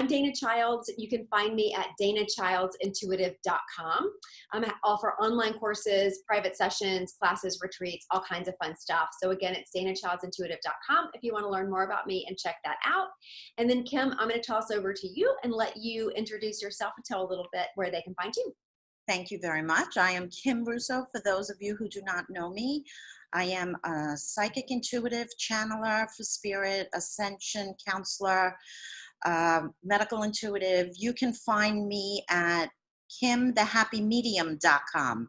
I'm Dana Childs. You can find me at danachildsintuitive.com. I offer online courses, private sessions, classes, retreats, all kinds of fun stuff. So again, it's danachildsintuitive.com if you want to learn more about me and check that out. And then Kim, I'm going to toss over to you and let you introduce yourself and tell a little bit where they can find you. Thank you very much. I am Kim Russo. For those of you who do not know me, I am a psychic intuitive channeler for spirit, ascension counselor, medical intuitive. You can find me at kimthehappymedium.com.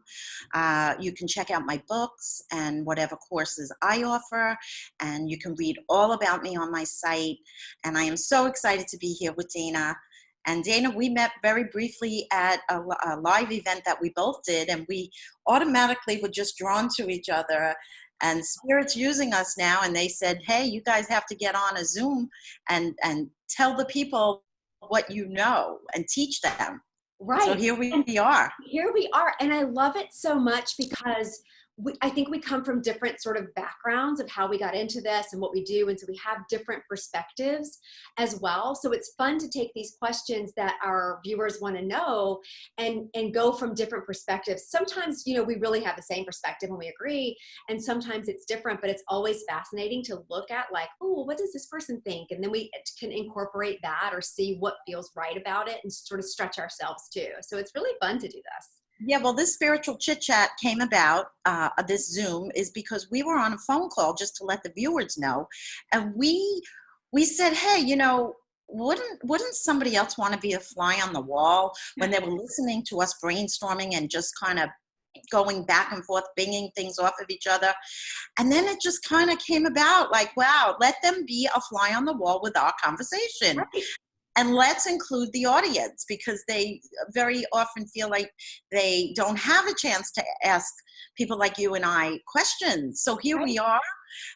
You can check out my books and whatever courses I offer, and you can read all about me on my site. And I am so excited to be here with Dana. And Dana, we met very briefly at a live event that we both did, and we automatically were just drawn to each other. And Spirit's using us now, and they said, hey, you guys have to get on a Zoom and tell the people what you know and teach them. Right. So here we are. Here we are. And I love it so much because I think we come from different sort of backgrounds of how we got into this and what we do. And so we have different perspectives as well. So it's fun to take these questions that our viewers want to know and go from different perspectives. Sometimes, you know, we really have the same perspective and we agree. And sometimes it's different, but it's always fascinating to look at like, oh, what does this person think? And then we can incorporate that or see what feels right about it and sort of stretch ourselves too. So it's really fun to do this. Yeah, well, this spiritual chit-chat came about, this Zoom, is because we were on a phone call just to let the viewers know. And we said, hey, you know, wouldn't somebody else want to be a fly on the wall when they were listening to us brainstorming and just kind of going back and forth, binging things off of each other? And then it just kind of came about like, wow, let them be a fly on the wall with our conversation. Right. And let's include the audience because they very often feel like they don't have a chance to ask people like you and I questions. So here we are,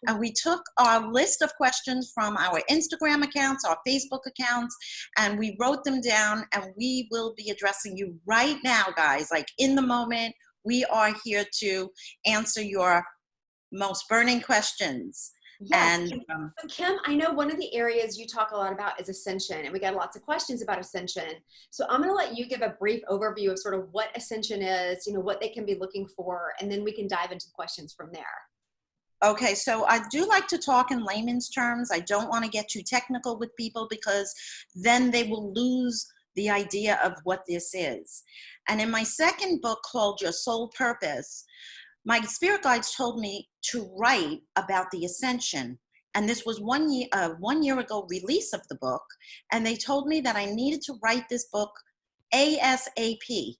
and we took our list of questions from our Instagram accounts, our Facebook accounts, and we wrote them down, and we will be addressing you right now, guys. Like in the moment, we are here to answer your most burning questions. Yes. And so Kim, I know one of the areas you talk a lot about is Ascension, and we got lots of questions about Ascension. So I'm going to let you give a brief overview of sort of what Ascension is, you know, what they can be looking for, and then we can dive into the questions from there. Okay, so I do like to talk in layman's terms. I don't want to get too technical with people because then they will lose the idea of what this is. And in my second book called Your Soul Purpose, my spirit guides told me to write about the Ascension. And this was 1 year ago release of the book. And they told me that I needed to write this book ASAP,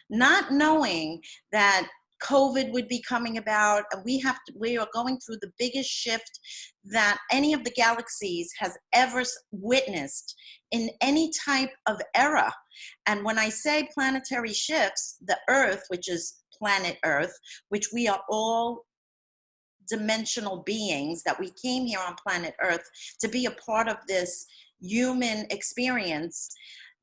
not knowing that COVID would be coming about. We are going through the biggest shift that any of the galaxies has ever witnessed in any type of era. And when I say planetary shifts, the Earth, which is planet Earth, which we are all dimensional beings, that we came here on planet Earth to be a part of this human experience.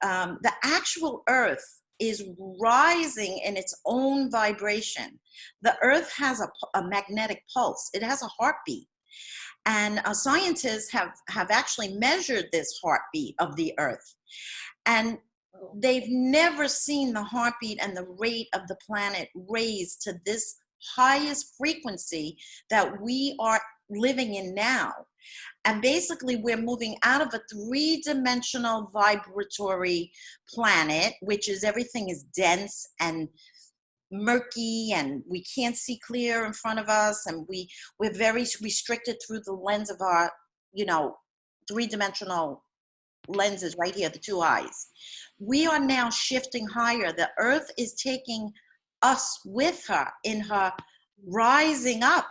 The actual Earth is rising in its own vibration. The Earth has a magnetic pulse. It has a heartbeat. And scientists have actually measured this heartbeat of the Earth. And they've never seen the heartbeat and the rate of the planet raised to this highest frequency that we are living in now. And basically, we're moving out of a three-dimensional vibratory planet, which is everything is dense and murky, and we can't see clear in front of us, and we're very restricted through the lens of our, you know, three-dimensional lenses right here, the two eyes. We are now shifting higher. The Earth is taking us with her in her rising up.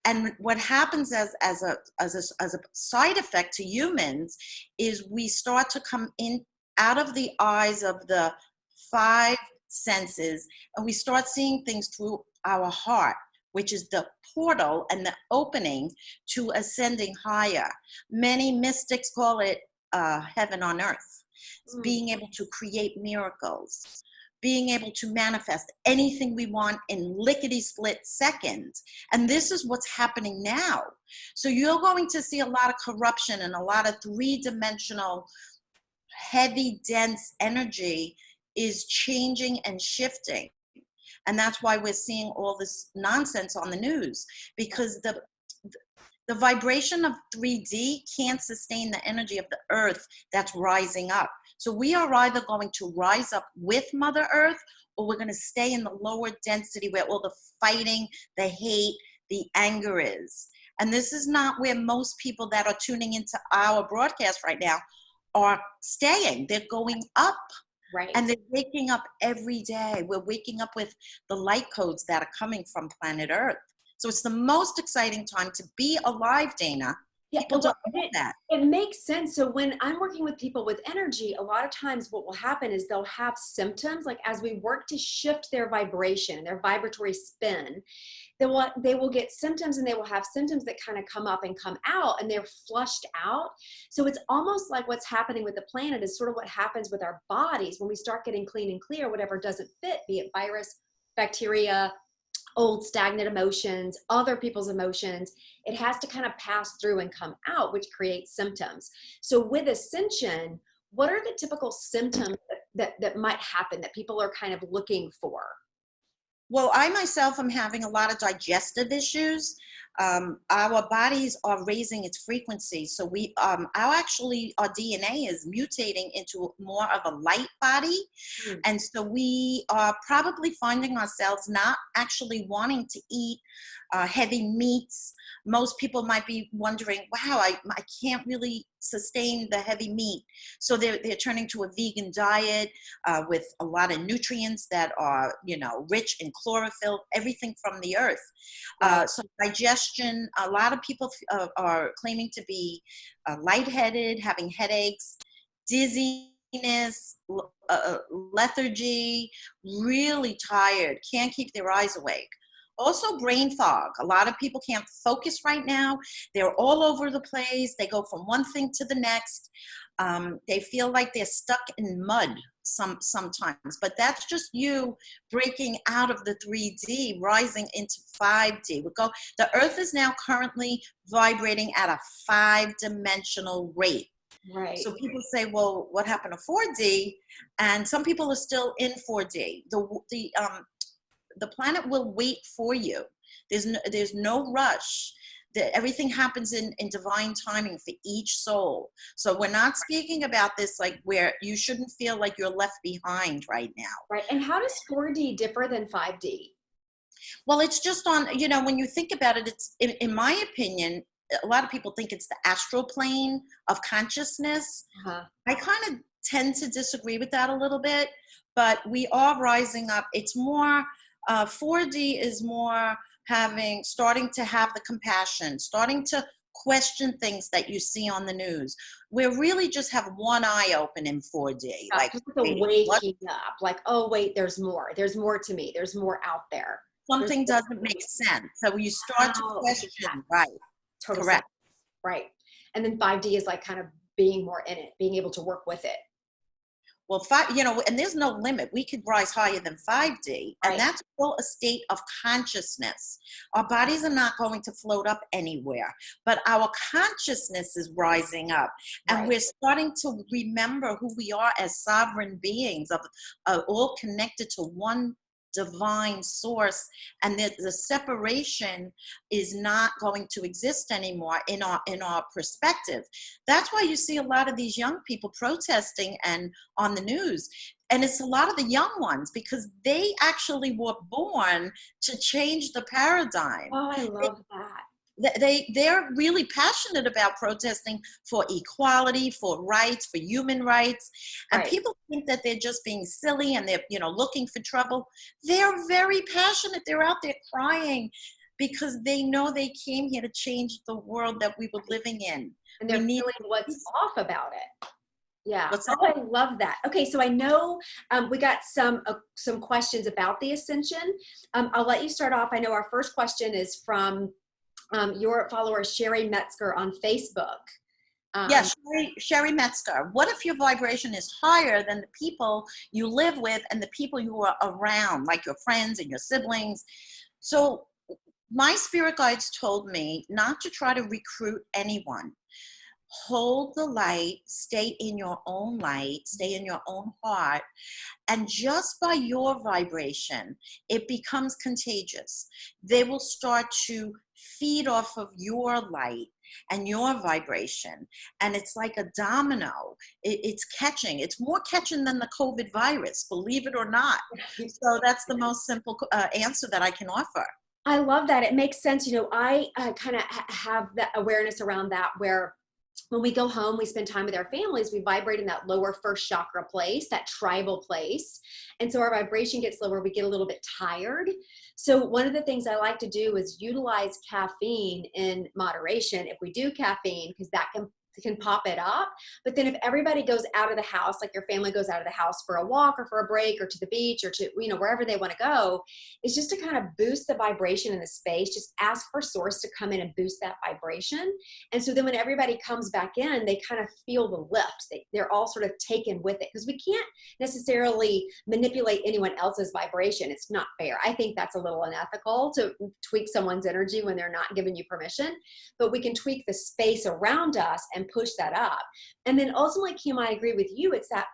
And what happens as a side effect to humans is we start to come in out of the eyes of the five senses, and we start seeing things through our heart, which is the portal and the opening to ascending higher. Many mystics call it heaven on earth. It's being able to create miracles, being able to manifest anything we want in lickety-split seconds. And this is what's happening now. So you're going to see a lot of corruption and a lot of three-dimensional heavy, dense energy is changing and shifting. And that's why we're seeing all this nonsense on the news, because the vibration of 3D can't sustain the energy of the earth that's rising up. So we are either going to rise up with Mother Earth, or we're going to stay in the lower density where all the fighting, the hate, the anger is. And this is not where most people that are tuning into our broadcast right now are staying. They're going up. Right. And they're waking up every day. We're waking up with the light codes that are coming from planet Earth. So it's the most exciting time to be alive, Dana. Yeah, People don't know that. It makes sense. So when I'm working with people with energy, a lot of times what will happen is they'll have symptoms, like as we work to shift their vibration, their vibratory spin, they will get symptoms, and they will have symptoms that kind of come up and come out, and they're flushed out. So it's almost like what's happening with the planet is sort of what happens with our bodies when we start getting clean and clear, whatever doesn't fit, be it virus, bacteria, old stagnant emotions, other people's emotions. It has to kind of pass through and come out, which creates symptoms. So with Ascension, what are the typical symptoms that might happen that people are kind of looking for? Well, I myself am having a lot of digestive issues. Our bodies are raising its frequency. So our DNA is mutating into more of a light body. Mm. And so we are probably finding ourselves not actually wanting to eat heavy meats. Most people might be wondering, wow, I can't really sustain the heavy meat. So they're turning to a vegan diet with a lot of nutrients that are, rich in chlorophyll, everything from the earth. So digestion, a lot of people are claiming to be lightheaded, having headaches, dizziness, lethargy, really tired, can't keep their eyes awake. Also brain fog. A lot of people can't focus right now. They're all over the place. They go from one thing to the next. They feel like they're stuck in mud sometimes, but that's just you breaking out of the 3D, rising into 5D. The earth is now currently vibrating at a 5-dimensional rate. Right. So people say, well, what happened to 4D? And some people are still in 4D. The planet will wait for you. There's no rush. Everything happens in divine timing for each soul. So we're not speaking about this like where you shouldn't feel like you're left behind right now. Right. And how does 4D differ than 5D? Well, it's just on, when you think about it, it's in my opinion, a lot of people think it's the astral plane of consciousness. Uh-huh. I kind of tend to disagree with that a little bit, but we are rising up. It's more 4D is more starting to have the compassion, starting to question things that you see on the news. We really just have one eye open in 4D. Yeah, like just the waking up, like, oh wait, there's more to me. There's more out there. Something doesn't make sense. So you start to question, right? Total Correct. sense. Right. And then 5D is like kind of being more in it, being able to work with it. Well, and there's no limit. We could rise higher than 5D, and that's still a state of consciousness. Our bodies are not going to float up anywhere, but our consciousness is rising up, and we're starting to remember who we are as sovereign beings, all connected to one divine source, and the separation is not going to exist anymore in our perspective. That's why you see a lot of these young people protesting and on the news, and it's a lot of the young ones because they actually were born to change the paradigm. Oh, I love that. They're really passionate about protesting for equality, for rights, for human rights. And people think that they're just being silly and they're, looking for trouble. They're very passionate. They're out there crying because they know they came here to change the world that we were living in. And they're feeling what's off about it. Yeah. Oh, I love that. Okay. So I know we got some questions about the Ascension. I'll let you start off. I know our first question is from your follower, Sherry Metzger on Facebook. Yes, Sherry Metzger. What if your vibration is higher than the people you live with and the people you are around, like your friends and your siblings? So my spirit guides told me not to try to recruit anyone. hold the light, stay in your own light, stay in your own heart. And just by your vibration, it becomes contagious. They will start to feed off of your light and your vibration. And it's like a domino. It's catching. It's more catching than the COVID virus, believe it or not. So that's the most simple answer that I can offer. I love that. It makes sense. I kind of have that awareness around that, where when we go home, we spend time with our families, we vibrate in that lower first chakra place, that tribal place. And so our vibration gets lower, we get a little bit tired. So one of the things I like to do is utilize caffeine in moderation if we do caffeine, because that can pop it up. But then if everybody goes out of the house, like your family goes out of the house for a walk or for a break or to the beach or to, wherever they want to go, it's just to kind of boost the vibration in the space. Just ask for source to come in and boost that vibration. And so then when everybody comes back in, they kind of feel the lift. They're all sort of taken with it, because we can't necessarily manipulate anyone else's vibration. It's not fair. I think that's a little unethical to tweak someone's energy when they're not giving you permission, but we can tweak the space around us and push that up. And then ultimately, Kim, I agree with you. It's that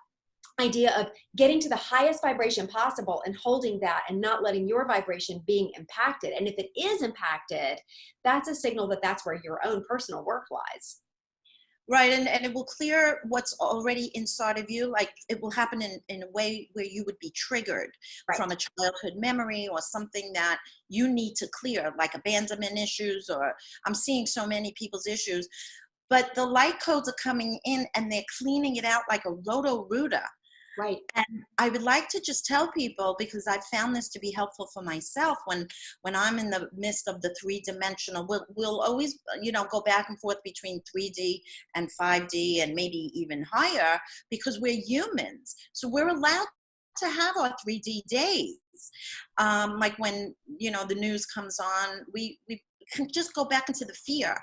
idea of getting to the highest vibration possible and holding that and not letting your vibration being impacted. And if it is impacted, that's a signal that that's where your own personal work lies. Right, and it will clear what's already inside of you. Like, it will happen in a way where you would be triggered from a childhood memory or something that you need to clear, like abandonment issues, or I'm seeing so many people's issues. But the light codes are coming in and they're cleaning it out like a roto-rooter. Right. And I would like to just tell people, because I've found this to be helpful for myself when I'm in the midst of the three-dimensional, we'll always, go back and forth between 3D and 5D and maybe even higher, because we're humans. So we're allowed to have our 3D days. Like when, the news comes on, we can just go back into the fear.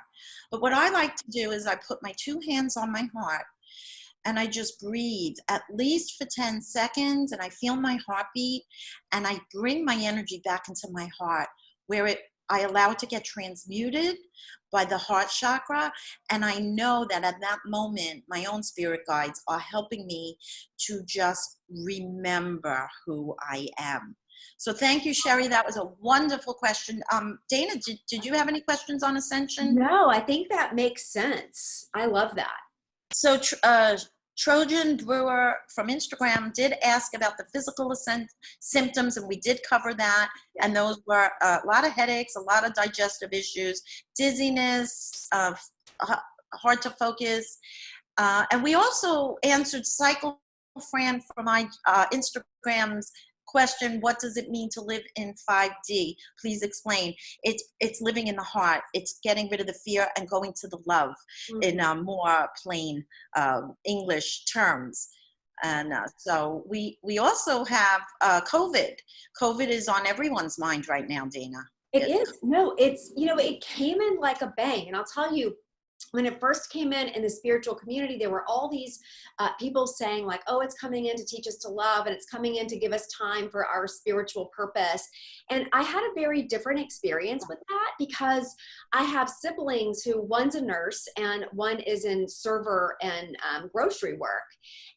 But what I like to do is I put my two hands on my heart and I just breathe at least for 10 seconds, and I feel my heartbeat, and I bring my energy back into my heart, where I allow it to get transmuted by the heart chakra. And I know that at that moment, my own spirit guides are helping me to just remember who I am. So thank you, Sherry. That was a wonderful question. Dana, did you have any questions on Ascension? No, I think that makes sense. I love that. So Trojan Brewer from Instagram did ask about the physical symptoms, and we did cover that. And those were a lot of headaches, a lot of digestive issues, dizziness, hard to focus. And we also answered Cycle Fran from my Instagram's question, what does it mean to live in 5D? Please explain. It's living in the heart. It's getting rid of the fear and going to the love, in more plain English terms. And so we also have COVID. COVID is on everyone's mind right now, Dana. It is. No, it's, it came in like a bang. And I'll tell you, when it first came in the spiritual community, there were all these people saying like, oh, it's coming in to teach us to love, and it's coming in to give us time for our spiritual purpose. And I had a very different experience with that, because I have siblings who, one's a nurse and one is in server and grocery work.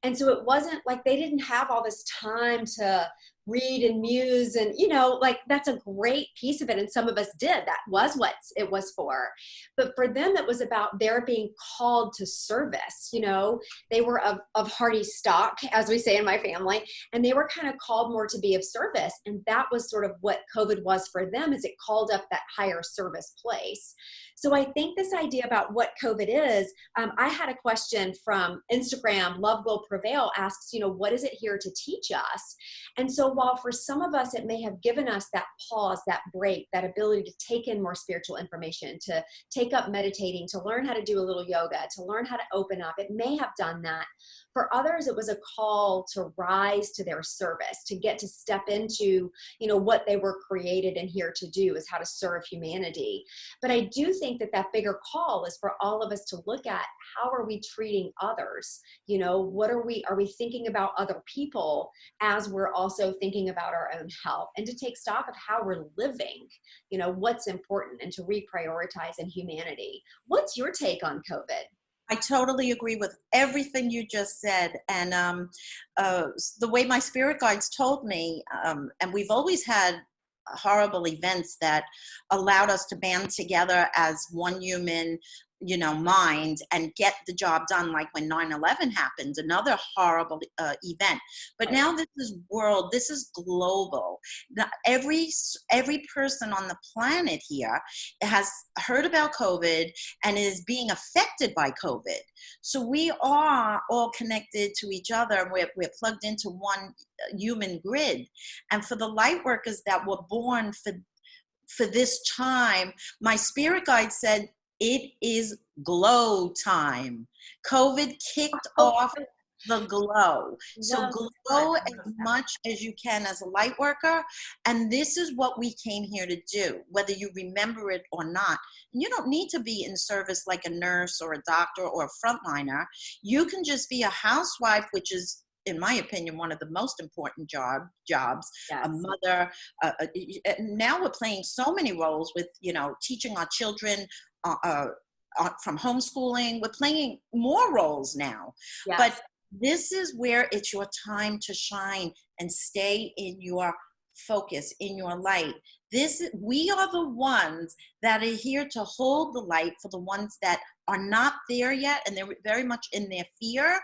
And so it wasn't like they didn't have all this time to read and muse, and like that's a great piece of it, and some of us did. That was what it was for. But for them, it was about their being called to service. They were of hearty stock, as we say in my family, and they were kind of called more to be of service. And that was sort of what COVID was for them, is it called up that higher service place. So I think this idea about what COVID is, I had a question from Instagram. Love Will Prevail asks, what is it here to teach us? And so while for some of us, it may have given us that pause, that break, that ability to take in more spiritual information, to take up meditating, to learn how to do a little yoga, to learn how to open up, it may have done that. For others, it was a call to rise to their service, to get to step into, what they were created and here to do, is how to serve humanity. But I do think that bigger call is for all of us to look at, how are we treating others? What are we thinking about other people as we're also thinking about our own health, and to take stock of how we're living, what's important, and to reprioritize in humanity. What's your take on COVID? I totally agree with everything you just said. And the way my spirit guides told me, and we've always had horrible events that allowed us to band together as one human, mind and get the job done, like when 9/11 happened, another horrible event. But Right. now this is global. Now, every person on the planet here has heard about COVID and is being affected by COVID. So we are all connected to each other. We're plugged into one human grid. And for the light workers that were born for this time, my spirit guide said it is glow time. COVID kicked Oh, off the glow. So love glow as much as you can as a light worker. And this is what we came here to do, whether you remember it or not. And you don't need to be in service like a nurse or a doctor or a frontliner. You can just be a housewife, which is, in my opinion, one of the most important jobs, yes. a mother. Now we're playing so many roles with, teaching our children from homeschooling. We're playing more roles now. Yes. But this is where it's your time to shine and stay in your focus, in your light. We are the ones that are here to hold the light for the ones that are not there yet, and they're very much in their fear.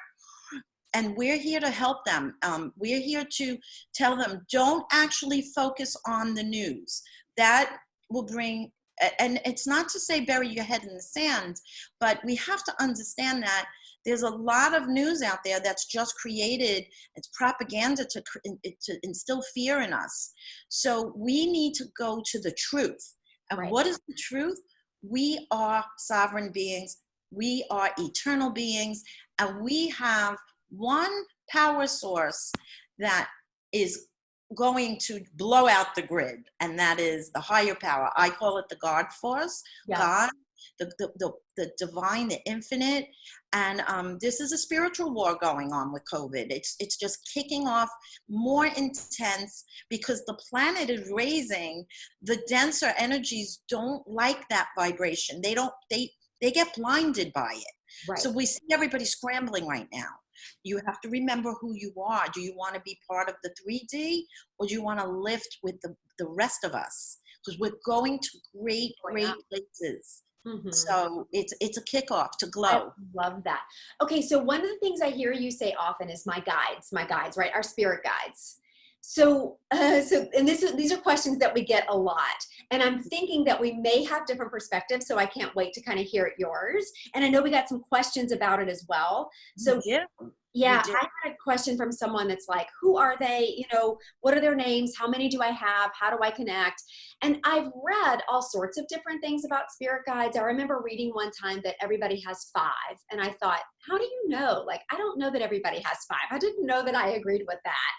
And we're here to help them. We're here to tell them, don't actually focus on the news. That will bring, and it's not to say bury your head in the sand, but we have to understand that there's a lot of news out there that's just created, it's propaganda to instill fear in us. So we need to go to the truth. And Right. what is the truth? We are sovereign beings. We are eternal beings. And we have one power source that is going to blow out the grid, and that is the higher power. I call it the God force, Yes. God, the divine, the infinite. And this is a spiritual war going on with COVID. It's just kicking off more intense because the planet is raising. The denser energies don't like that vibration. They get blinded by it. Right. So we see everybody scrambling right now. You have to remember who you are. Do you want to be part of the 3D, or do you want to lift with the rest of us? Because we're going to great places. Mm-hmm. So it's a kickoff to glow. I love that. Okay, so one of the things I hear you say often is my guides, right? Our spirit guides. So these are questions that we get a lot, and I'm thinking that we may have different perspectives. So I can't wait to kind of hear yours. And I know we got some questions about it as well. So yeah, I had a question from someone that's like, who are they? What are their names? How many do I have? How do I connect? And I've read all sorts of different things about spirit guides. I remember reading one time that everybody has 5. And I thought, how do you know? Like, I don't know that everybody has 5. I didn't know that I agreed with that.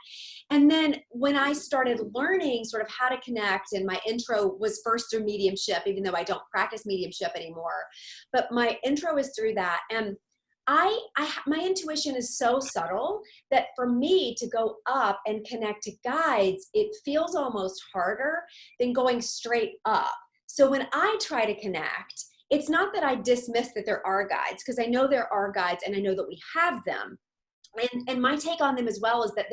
And then when I started learning sort of how to connect, and my intro was first through mediumship, even though I don't practice mediumship anymore, but my intro is through that. And my intuition is so subtle that for me to go up and connect to guides, it feels almost harder than going straight up. So when I try to connect, it's not that I dismiss that there are guides, because I know there are guides and I know that we have them. And my take on them as well is that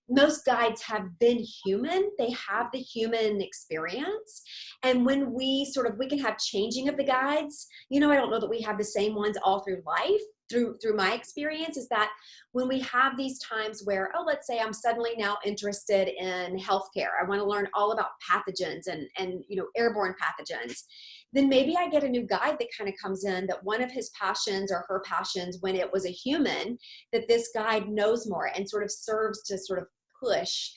most guides have been human. They have the human experience. And when we can have changing of the guides, I don't know that we have the same ones all through life. Through my experience is that when we have these times where, let's say I'm suddenly now interested in healthcare, I want to learn all about pathogens and airborne pathogens, then maybe I get a new guide that kind of comes in, that one of his passions or her passions when it was a human, that this guide knows more and sort of serves to sort of push,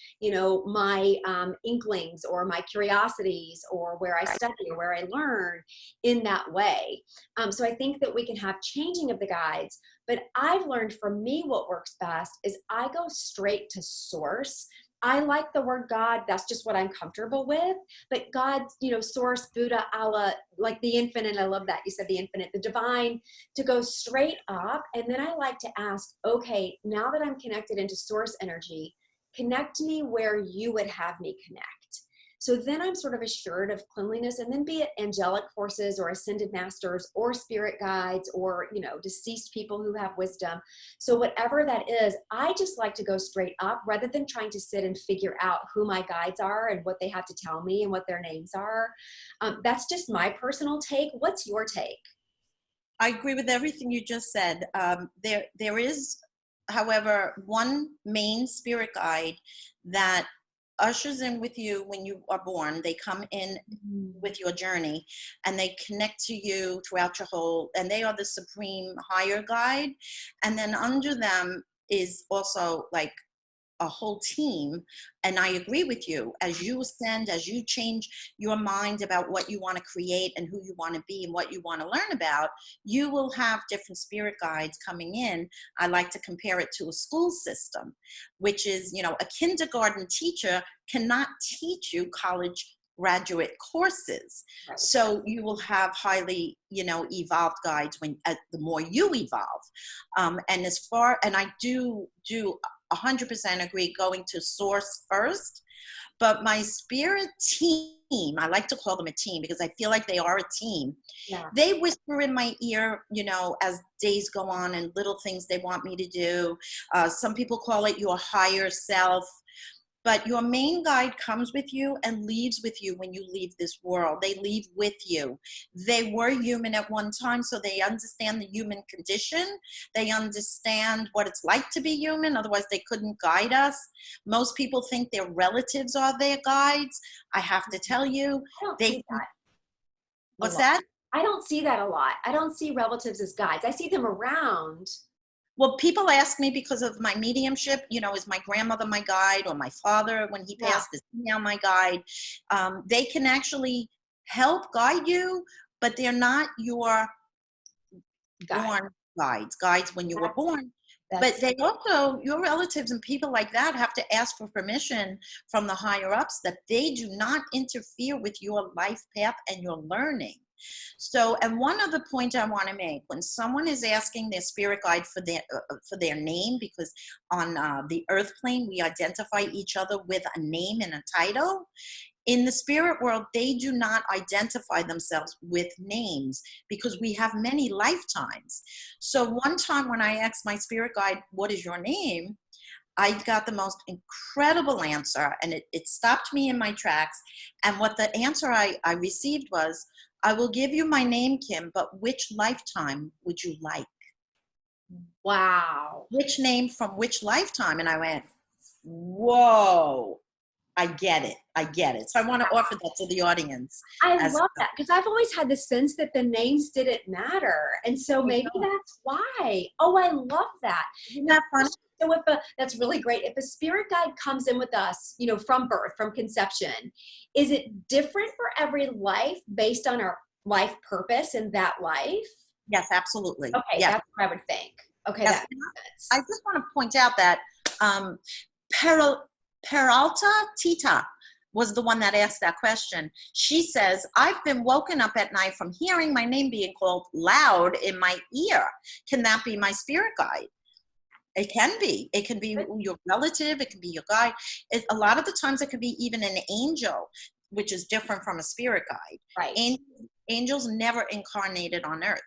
my inklings or my curiosities or where I study or where I learn in that way. So I think that we can have changing of the guides, but I've learned for me what works best is I go straight to source. I like the word God. That's just what I'm comfortable with. But God, source, Buddha, Allah, like the infinite. I love that. You said the infinite, the divine, to go straight up. And then I like to ask, okay, now that I'm connected into source energy, connect me where you would have me connect. So then I'm sort of assured of cleanliness, and then be it angelic forces or ascended masters or spirit guides or, deceased people who have wisdom. So whatever that is, I just like to go straight up rather than trying to sit and figure out who my guides are and what they have to tell me and what their names are. That's just my personal take. What's your take? I agree with everything you just said. There is, however, one main spirit guide that ushers in with you when you are born. They come in with your journey and they connect to you throughout your whole, and they are the supreme higher guide. And then under them is also like a whole team. And I agree with you, as you ascend, as you change your mind about what you want to create and who you want to be and what you want to learn about, you will have different spirit guides coming in. I like to compare it to a school system, which is, a kindergarten teacher cannot teach you college graduate courses. Right. So you will have highly, evolved guides the more you evolve. And I do 100% agree going to source first, but my spirit team, I like to call them a team because I feel like they are a team. Yeah. They whisper in my ear, as days go on, and little things they want me to do. Some people call it your higher self. But your main guide comes with you and leaves with you when you leave this world. They leave with you. They were human at one time, so they understand the human condition. They understand what it's like to be human. Otherwise, they couldn't guide us. Most people think their relatives are their guides. I have to tell you, I don't see that. What's that? I don't see that a lot. I don't see relatives as guides. I see them around. Well, people ask me because of my mediumship, is my grandmother my guide, or my father, when he passed, is now my guide. They can actually help guide you, but they're not your born guides when you were born. But they also, your relatives and people like that have to ask for permission from the higher ups that they do not interfere with your life path and your learning. So, and one other point I want to make, when someone is asking their spirit guide for their name, because on the earth plane, we identify each other with a name and a title. In the spirit world, they do not identify themselves with names because we have many lifetimes. So one time when I asked my spirit guide, what is your name? I got the most incredible answer, and it stopped me in my tracks. And what the answer I received was, I will give you my name, Kim, but which lifetime would you like? Wow. Which name from which lifetime? And I went, whoa, I get it. So I want to offer that to the audience. I love that, because I've always had the sense that the names didn't matter. And so maybe that's why. Oh, I love that. Isn't that funny? So that's really great. If a spirit guide comes in with us, from birth, from conception, is it different for every life based on our life purpose in that life? Yes, absolutely. Okay, yes. That's what I would think. Okay, yes. That makes sense. I just want to point out that Peralta Tita was the one that asked that question. She says, I've been woken up at night from hearing my name being called loud in my ear. Can that be my spirit guide? It can be. It can be your relative. It can be your guide. A lot of the times it could be even an angel, which is different from a spirit guide. Right. Angels never incarnated on earth,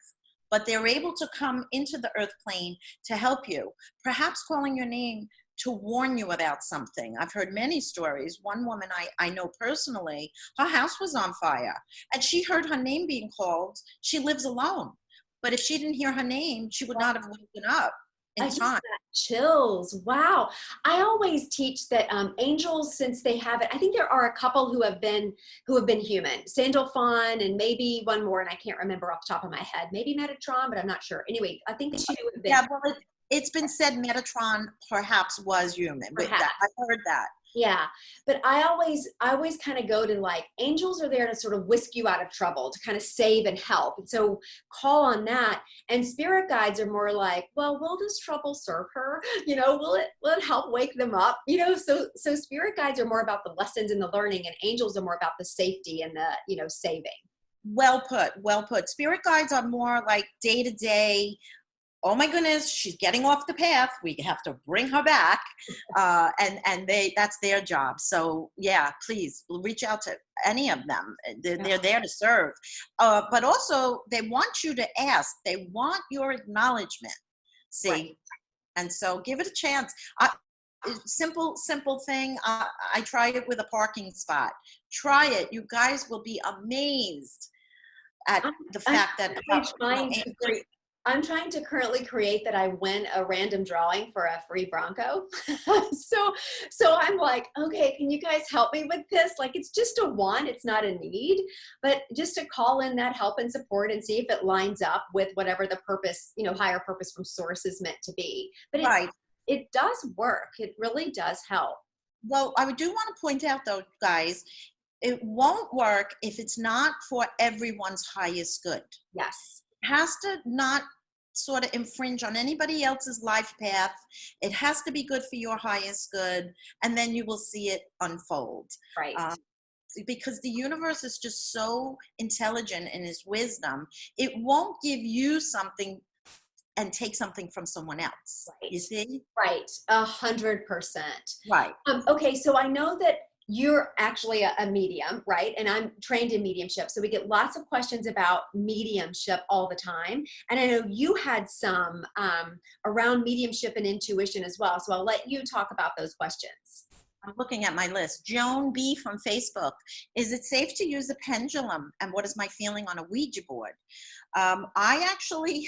but they're able to come into the earth plane to help you, perhaps calling your name to warn you about something. I've heard many stories. One woman I know personally, her house was on fire and she heard her name being called. She lives alone, but if she didn't hear her name, she would not have woken up in time. Chills. Wow. I always teach that angels, since they have it, I think there are a couple who have been human. Sandalphon and maybe one more, and I can't remember off the top of my head. Maybe Metatron, but I'm not sure. Anyway, I think two have been. Yeah, well, it's been said Metatron perhaps was human. Perhaps. I've heard that. Yeah, but I always kind of go to, like, angels are there to sort of whisk you out of trouble, to kind of save and help. And so call on that. And spirit guides are more like, well, will this trouble serve her? Will it help wake them up? So spirit guides are more about the lessons and the learning, and angels are more about the safety and the, saving. Well put. Spirit guides are more like day to day oh my goodness, she's getting off the path. We have to bring her back. And that's their job. So yeah, please reach out to any of them. They're there to serve. But also they want you to ask, they want your acknowledgement. See? Right. And so give it a chance. Simple thing. I tried it with a parking spot. Try it. You guys will be amazed at the fact that I'm trying to currently create that I win a random drawing for a free Bronco. so I'm like, okay, can you guys help me with this? Like, it's just a want, it's not a need, but just to call in that help and support and see if it lines up with whatever the purpose, higher purpose from source is meant to be. But it does work. It really does help. Well, I do want to point out though, guys, it won't work if it's not for everyone's highest good. Yes. It has to not sort of infringe on anybody else's life path. It has to be good for your highest good, and then you will see it unfold. Right. Because the universe is just so intelligent in its wisdom, it won't give you something and take something from someone else. Right. You see? Right. 100%. Right. Okay. So I know that you're actually a medium, right? And I'm trained in mediumship. So we get lots of questions about mediumship all the time. And I know you had some around mediumship and intuition as well. So I'll let you talk about those questions. I'm looking at my list. Joan B. from Facebook. Is it safe to use a pendulum? And what is my feeling on a Ouija board? I actually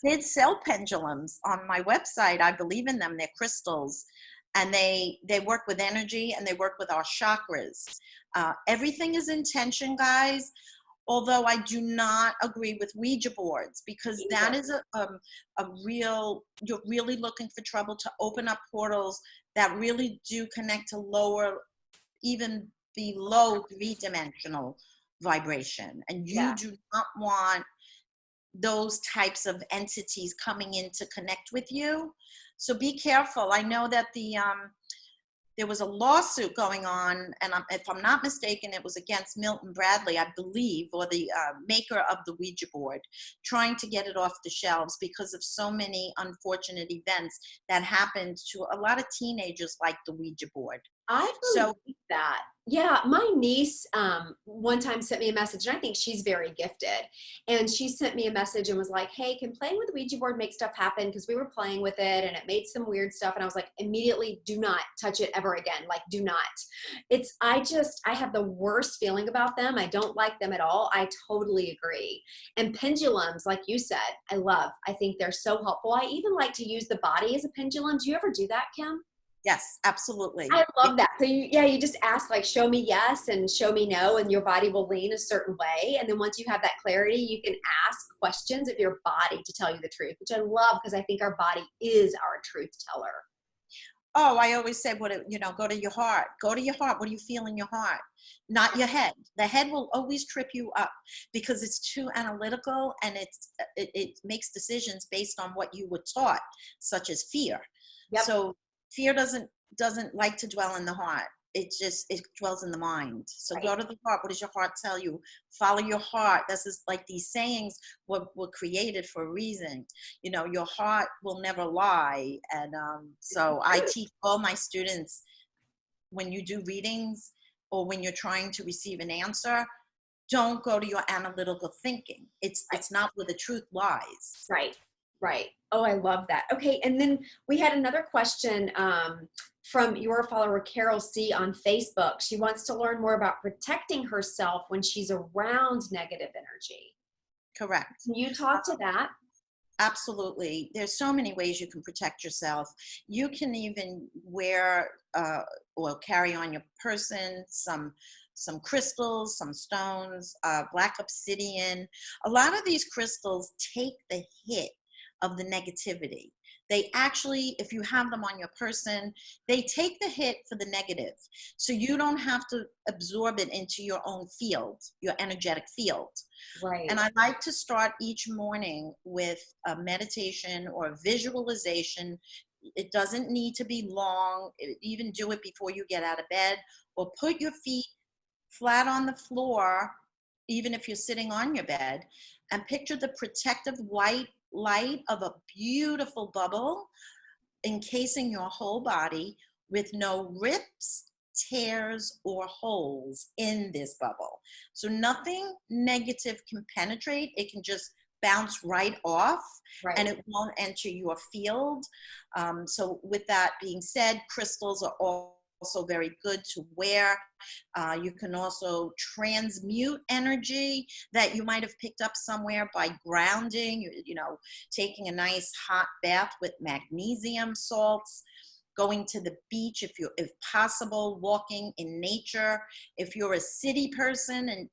did sell pendulums on my website. I believe in them. They're crystals. And they work with energy, and they work with our chakras. Everything is intention, guys. Although I do not agree with Ouija boards, because that is a real, you're really looking for trouble to open up portals that really do connect to lower, even below 3-dimensional vibration. And you do not want those types of entities coming in to connect with you. So be careful. I know that there was a lawsuit going on, and if I'm not mistaken, it was against Milton Bradley, I believe, or the maker of the Ouija board, trying to get it off the shelves because of so many unfortunate events that happened to a lot of teenagers, like the Ouija board. I believe that. Yeah, my niece one time sent me a message, and I think she's very gifted. And she sent me a message and was like, hey, can playing with the Ouija board make stuff happen? Because we were playing with it and it made some weird stuff. And I was like, immediately, do not touch it ever again. Like, do not. I have the worst feeling about them. I don't like them at all. I totally agree. And pendulums, like you said, I love. I think they're so helpful. I even like to use the body as a pendulum. Do you ever do that, Kim? Yes, absolutely. I love that. So you just ask, like, show me yes and show me no, and your body will lean a certain way. And then once you have that clarity, you can ask questions of your body to tell you the truth, which I love, because I think our body is our truth teller. Oh, I always say, go to your heart. Go to your heart. What do you feel in your heart? Not your head. The head will always trip you up because it's too analytical, and it makes decisions based on what you were taught, such as fear. Yep. So fear doesn't like to dwell in the heart. It dwells in the mind. So Go to the heart. What does your heart tell you? Follow your heart. This is like these sayings were created for a reason. Your heart will never lie. And so I teach all my students, when you do readings or when you're trying to receive an answer, don't go to your analytical thinking. It's not where the truth lies. Right. Oh, I love that. Okay. And then we had another question from your follower, Carol C. on Facebook. She wants to learn more about protecting herself when she's around negative energy. Correct. Can you talk to that? Absolutely. There's so many ways you can protect yourself. You can even wear or carry on your person some crystals, some stones, black obsidian. A lot of these crystals take the hit of the negativity. They actually, if you have them on your person, they take the hit for the negative. So you don't have to absorb it into your own field, your energetic field. Right. And I like to start each morning with a meditation or a visualization. It doesn't need to be long. Even do it before you get out of bed, or put your feet flat on the floor, even if you're sitting on your bed, and picture the protective white light of a beautiful bubble encasing your whole body with no rips, tears, or holes in this bubble. So nothing negative can penetrate. It can just bounce right off, Right. and it won't enter your field. So with that being said, crystals are also very good to wear. You can also transmute energy that you might have picked up somewhere by grounding, you know, taking a nice hot bath with magnesium salts, going to the beach if possible, walking in nature. If you're a city person, and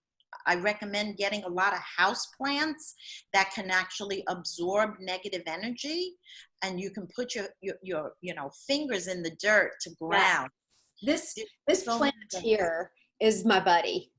I recommend getting a lot of house plants that can actually absorb negative energy, and you can put your you know, fingers in the dirt to ground. This So plant here is my buddy.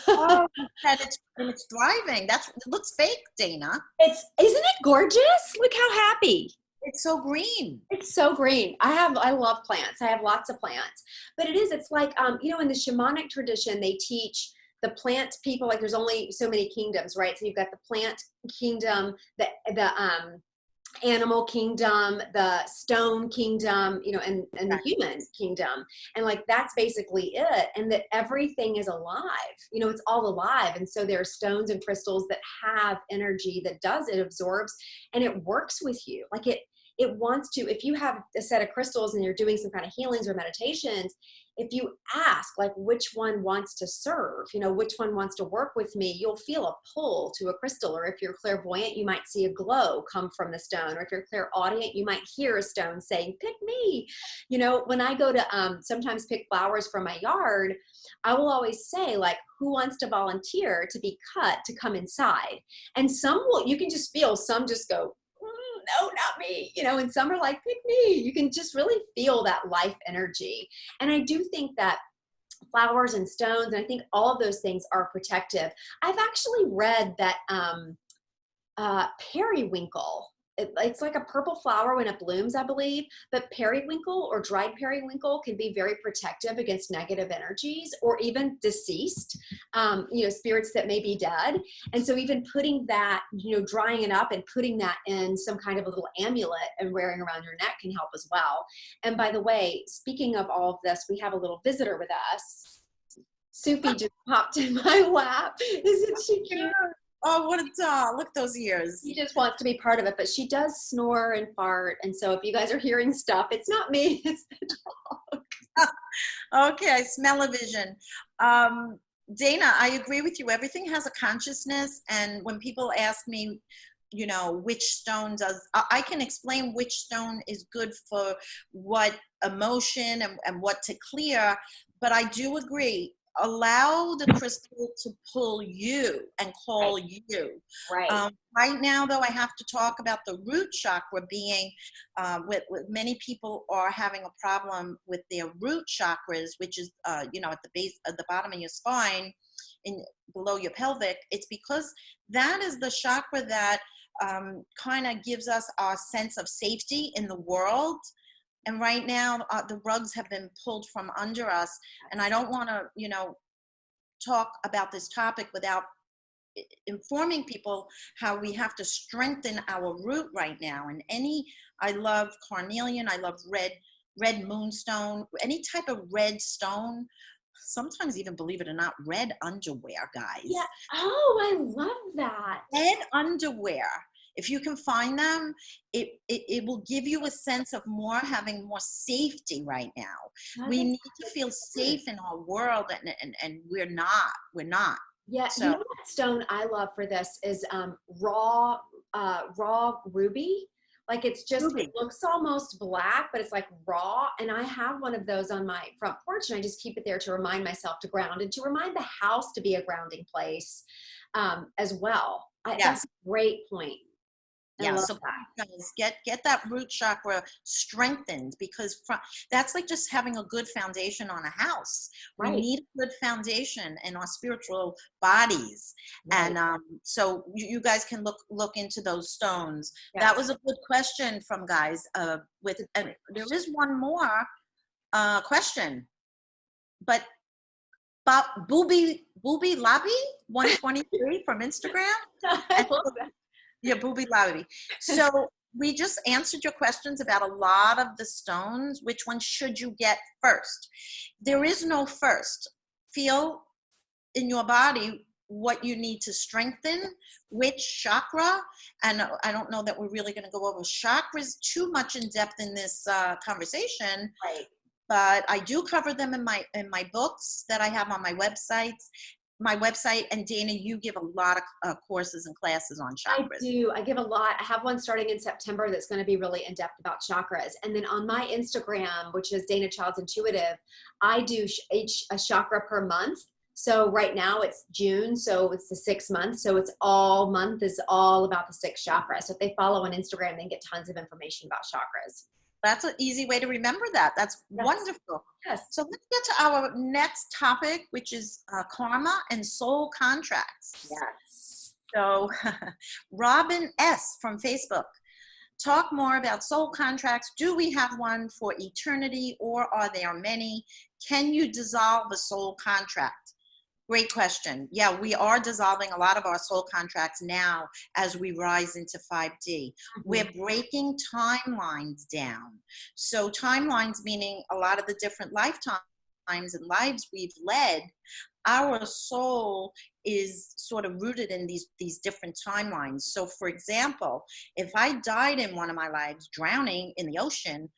oh, you said it's thriving. It looks fake, Dana. Isn't it gorgeous? Look how happy. It's so green. It's so green. I love plants. I have lots of plants. But it's like, you know, in the shamanic tradition, they teach the plant people, like there's only so many kingdoms, right? So you've got the plant kingdom, the animal kingdom, the stone kingdom, you know, and the human kingdom. And like, that's basically it. And that everything is alive, you know, it's all alive. And so there are stones and crystals that have energy that it absorbs, and it works with you. Like it wants to, if you have a set of crystals and you're doing some kind of healings or meditations, if you ask like which one wants to serve, you know, which one wants to work with me, you'll feel a pull to a crystal. Or if you're clairvoyant, you might see a glow come from the stone. Or if you're clairaudient, you might hear a stone saying, pick me. You know, when I go to sometimes pick flowers from my yard, I will always say like, who wants to volunteer to be cut to come inside? And you can just feel some just go, no, not me, you know, and some are like, pick me. You can just really feel that life energy. And I do think that flowers and stones, and I think all of those things are protective. I've actually read that periwinkle, it's like a purple flower when it blooms, I believe, but periwinkle or dried periwinkle can be very protective against negative energies or even deceased, you know, spirits that may be dead. And so even putting that, you know, drying it up and putting that in some kind of a little amulet and wearing around your neck can help as well. And by the way, speaking of all of this, we have a little visitor with us. Sophie just popped in my lap. Isn't she cute? Oh, what a doll. Look at those ears. She just wants to be part of it, but she does snore and fart. And so if you guys are hearing stuff, it's not me, it's the dog. Okay, smell-o-vision. Dana, I agree with you. Everything has a consciousness. And when people ask me, you know, which stone I can explain which stone is good for what emotion and what to clear. But I do agree. Allow the crystal to pull you and call you. Right. Right now, though, I have to talk about the root chakra being, with many people are having a problem with their root chakras, which is, you know, at the base, at the bottom of your spine, below your pelvic. It's because that is the chakra that kind of gives us our sense of safety in the world. And right now, the rugs have been pulled from under us. And I don't want to, you know, talk about this topic without informing people how we have to strengthen our root right now. And I love carnelian, I love red moonstone, any type of red stone. Sometimes even, believe it or not, red underwear, guys. Yeah. Oh, I love that. Red underwear. If you can find them, it will give you a sense of having more safety right now. We need to feel safe in our world, and we're not. Yeah, so, you know what stone I love for this is raw ruby. Like it's just, ruby. It looks almost black, but it's like raw. And I have one of those on my front porch, and I just keep it there to remind myself to ground and to remind the house to be a grounding place as well. That's a great point. Yeah, so guys, get that root chakra strengthened, because that's like just having a good foundation on a house. Right. We need a good foundation in our spiritual bodies. Right. And so you guys can look into those stones. Yeah. That was a good question from guys. And there is one more question, but Booby Lobby 123 from Instagram. I love that. Yeah, booby lobby. So we just answered your questions about a lot of the stones. Which one should you get first? There is no first. Feel in your body what you need to strengthen, which chakra. And I don't know that we're really going to go over chakras too much in depth in this conversation, Right. but I do cover them in my books that I have on my websites. My website, and Dana, you give a lot of courses and classes on I chakras. do. I give a lot. I have one starting in September that's going to be really in depth about chakras. And then on my Instagram, which is Dana Childs Intuitive, I do a chakra per month. So right now it's June, so it's the 6 month. So it's all month is all about the 6 chakras. So if they follow on Instagram, they get tons of information about chakras. That's an easy way to remember that. That's Yes. wonderful. Yes. So let's get to our next topic, which is karma and soul contracts. Yes. So Robin S. from Facebook, talk more about soul contracts. Do we have one for eternity, or are there many? Can you dissolve a soul contract? Great question. Yeah, we are dissolving a lot of our soul contracts now as we rise into 5D. We're breaking timelines down. So timelines meaning a lot of the different lifetimes and lives we've led. Our soul is sort of rooted in these different timelines. So for example, if I died in one of my lives drowning in the ocean,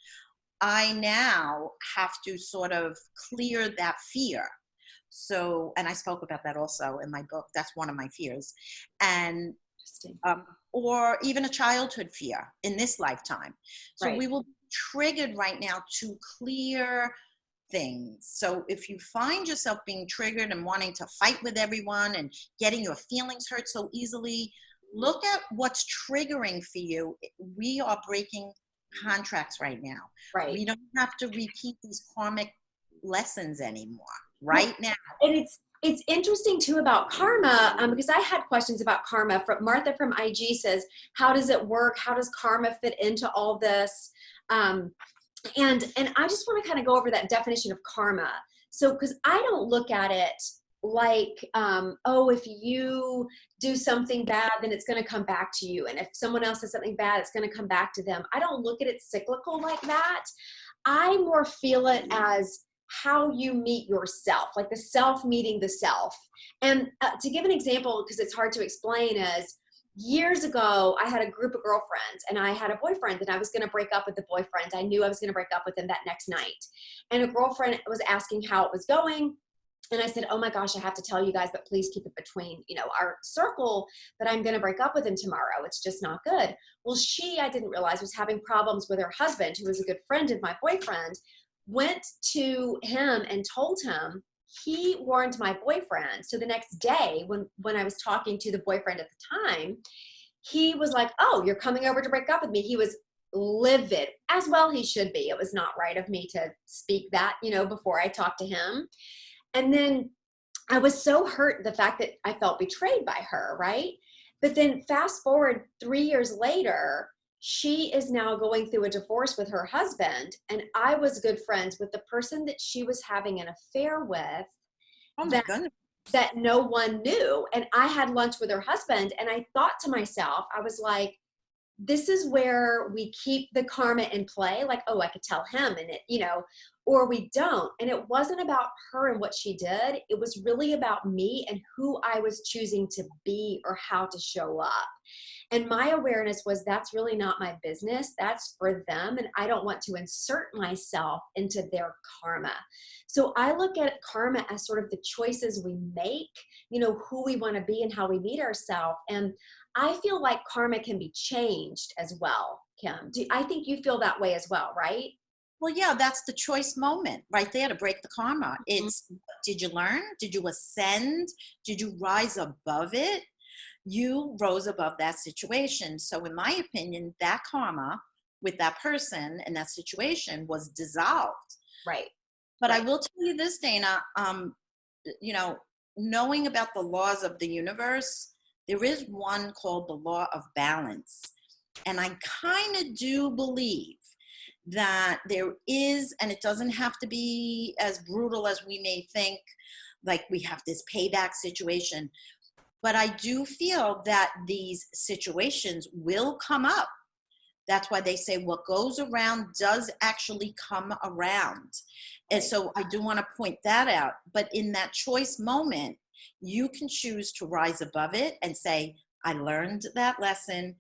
I now have to sort of clear that fear. So, and I spoke about that also in my book. That's one of my fears. And, or even a childhood fear in this lifetime. So Right. we will be triggered right now to clear things. So if you find yourself being triggered and wanting to fight with everyone and getting your feelings hurt so easily, look at what's triggering for you. We are breaking contracts right now. Right. We don't have to repeat these karmic lessons anymore right now. And it's interesting too about karma, because I had questions about karma. From Martha from IG says, how does it work? How does karma fit into all this? And I just want to kind of go over that definition of karma. So, because I don't look at it like, oh, if you do something bad, then it's going to come back to you. And if someone else does something bad, it's going to come back to them. I don't look at it cyclical like that. I more feel it as how you meet yourself, like the self meeting the self. And to give an example, because it's hard to explain, is years ago, I had a group of girlfriends and I had a boyfriend and I was going to break up with the boyfriend. I knew I was going to break up with him that next night. And a girlfriend was asking how it was going. And I said, oh my gosh, I have to tell you guys, but please keep it between, our circle, that I'm going to break up with him tomorrow. It's just not good. Well, I didn't realize, was having problems with her husband, who was a good friend of my boyfriend, went to him and told him. He warned my boyfriend. So the next day when I was talking to the boyfriend at the time, he was like, oh, you're coming over to break up with me. He was livid, as well he should be. It was not right of me to speak that, before I talked to him. And then I was so hurt, the fact that I felt betrayed by her, right? But then fast forward 3 years later, she is now going through a divorce with her husband. And I was good friends with the person that she was having an affair with. Oh my goodness. That no one knew. And I had lunch with her husband and I thought to myself, I was like, this is where we keep the karma in play. Like, oh, I could tell him and it, or we don't. And it wasn't about her and what she did. It was really about me and who I was choosing to be or how to show up. And my awareness was, that's really not my business. That's for them. And I don't want to insert myself into their karma. So I look at karma as sort of the choices we make, who we want to be and how we meet ourselves. And I feel like karma can be changed as well, Kim. I think you feel that way as well, right? Well, yeah, that's the choice moment right there to break the karma. It's, did you learn? Did you ascend? Did you rise above it? You rose above that situation. So in my opinion, that karma with that person and that situation was dissolved. Right. But I will tell you this, Dana, knowing about the laws of the universe, there is one called the law of balance. And I kind of do believe that there is, and it doesn't have to be as brutal as we may think, like we have this payback situation. But I do feel that these situations will come up. That's why they say what goes around does actually come around. And Right. so I do want to point that out. But in that choice moment, you can choose to rise above it and say, I learned that lesson.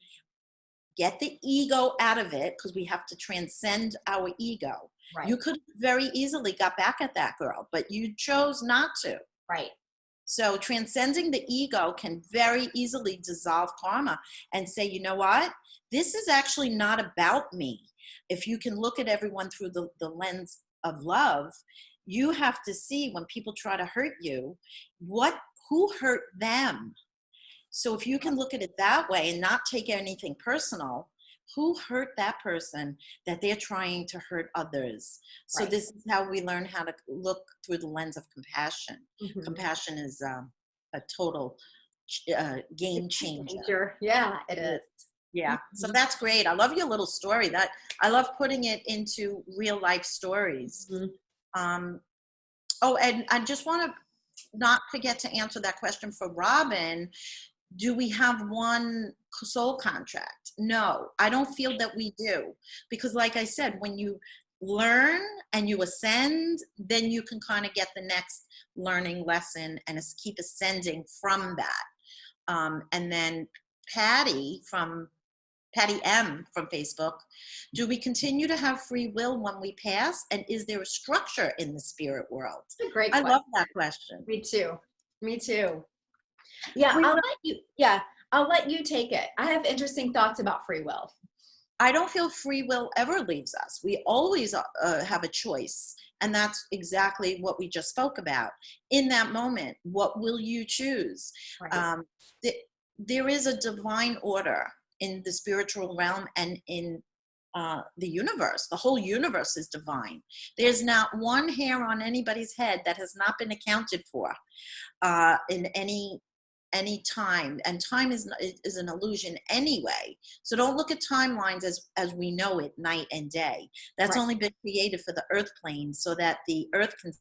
Get the ego out of it, because we have to transcend our ego. Right. You could very easily got back at that girl, but you chose not to. Right. So transcending the ego can very easily dissolve karma and say, you know what? This is actually not about me. If you can look at everyone through the lens of love, you have to see when people try to hurt you, who hurt them? So if you can look at it that way and not take anything personal, who hurt that person that they're trying to hurt others? So Right. this is how we learn how to look through the lens of compassion. Mhm. Compassion is a total game changer. Sure. Yeah, it is. Yeah, so Mhm. that's great. I love your little story. That I love putting it into real life stories. Mhm. Um, oh, and I just want to not forget to answer that question for Robin. Do we have one soul contract? No, I don't feel that we do. Because like I said, when you learn and you ascend, then you can kind of get the next learning lesson and keep ascending from that. And then Patty M from Facebook, do we continue to have free will when we pass? And is there a structure in the spirit world? It's a great I question. love that question. Me too. Me too. Yeah, Free I'll will, let you. Yeah, I'll let you take it. I have interesting thoughts about free will. I don't feel free will ever leaves us. We always have a choice. And that's exactly what we just spoke about. In that moment, what will you choose? Right. Um, there is a divine order in the spiritual realm and in the universe. The whole universe is divine. There's not one hair on anybody's head that has not been accounted for in any time, and time is an illusion anyway. So don't look at timelines as we know it, night and day. That's Right. only been created for the earth plane so that the earth can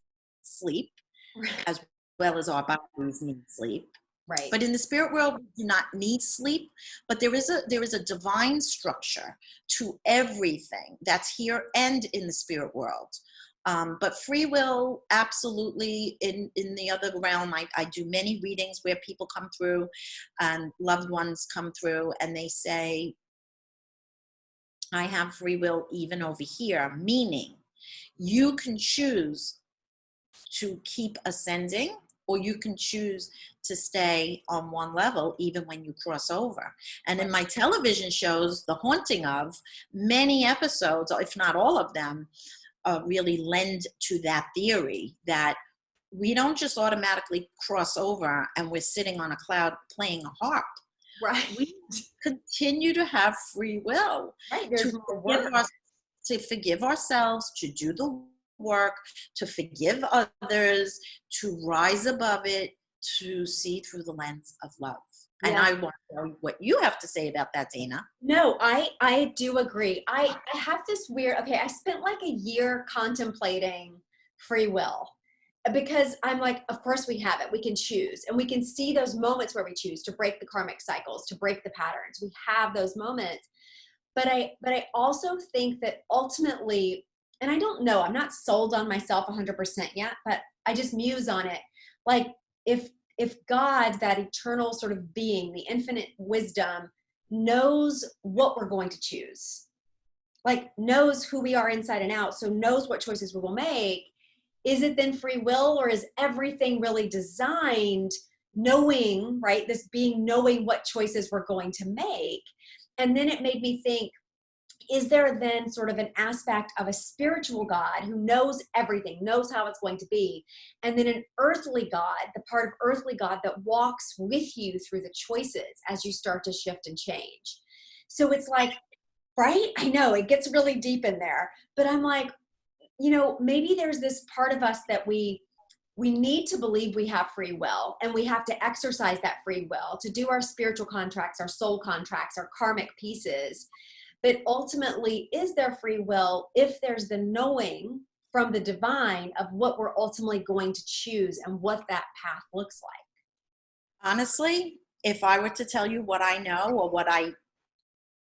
sleep Right. as well as our bodies need sleep. Right. But in the spirit world, we do not need sleep. But there is a divine structure to everything that's here and in the spirit world. But free will, absolutely. In the other realm, I do many readings where people come through and loved ones come through and they say, I have free will even over here, meaning you can choose to keep ascending, or you can choose to stay on one level even when you cross over. And in my television shows, The Haunting of, many episodes, if not all of them, really lend to that theory that we don't just automatically cross over and we're sitting on a cloud playing a harp. Right. We continue to have free will Right. to There's more work. forgive ourselves, to do the work, to forgive others, to rise above it, to see through the lens of love. And Yeah. I want to know what you have to say about that, Dana. No, I do agree. I have this weird, okay, I spent like a year contemplating free will because I'm like, of course we have it. We can choose and we can see those moments where we choose to break the karmic cycles, to break the patterns. We have those moments. But I also think that ultimately, and I don't know, I'm not sold on myself 100% yet, but I just muse on it. Like if God, that eternal sort of being, the infinite wisdom, knows what we're going to choose, like knows who we are inside and out, so knows what choices we will make, is it then free will, or is everything really designed knowing, right? This being knowing what choices we're going to make. And then it made me think, is there then sort of an aspect of a spiritual God who knows everything, knows how it's going to be, and then an earthly God, the part of earthly God that walks with you through the choices as you start to shift and change? So it's like, right? I know it gets really deep in there, but I'm like, maybe there's this part of us that we need to believe we have free will, and we have to exercise that free will to do our spiritual contracts, our soul contracts, our karmic pieces. But ultimately, is there free will if there's the knowing from the divine of what we're ultimately going to choose and what that path looks like? Honestly, if I were to tell you what I know or what I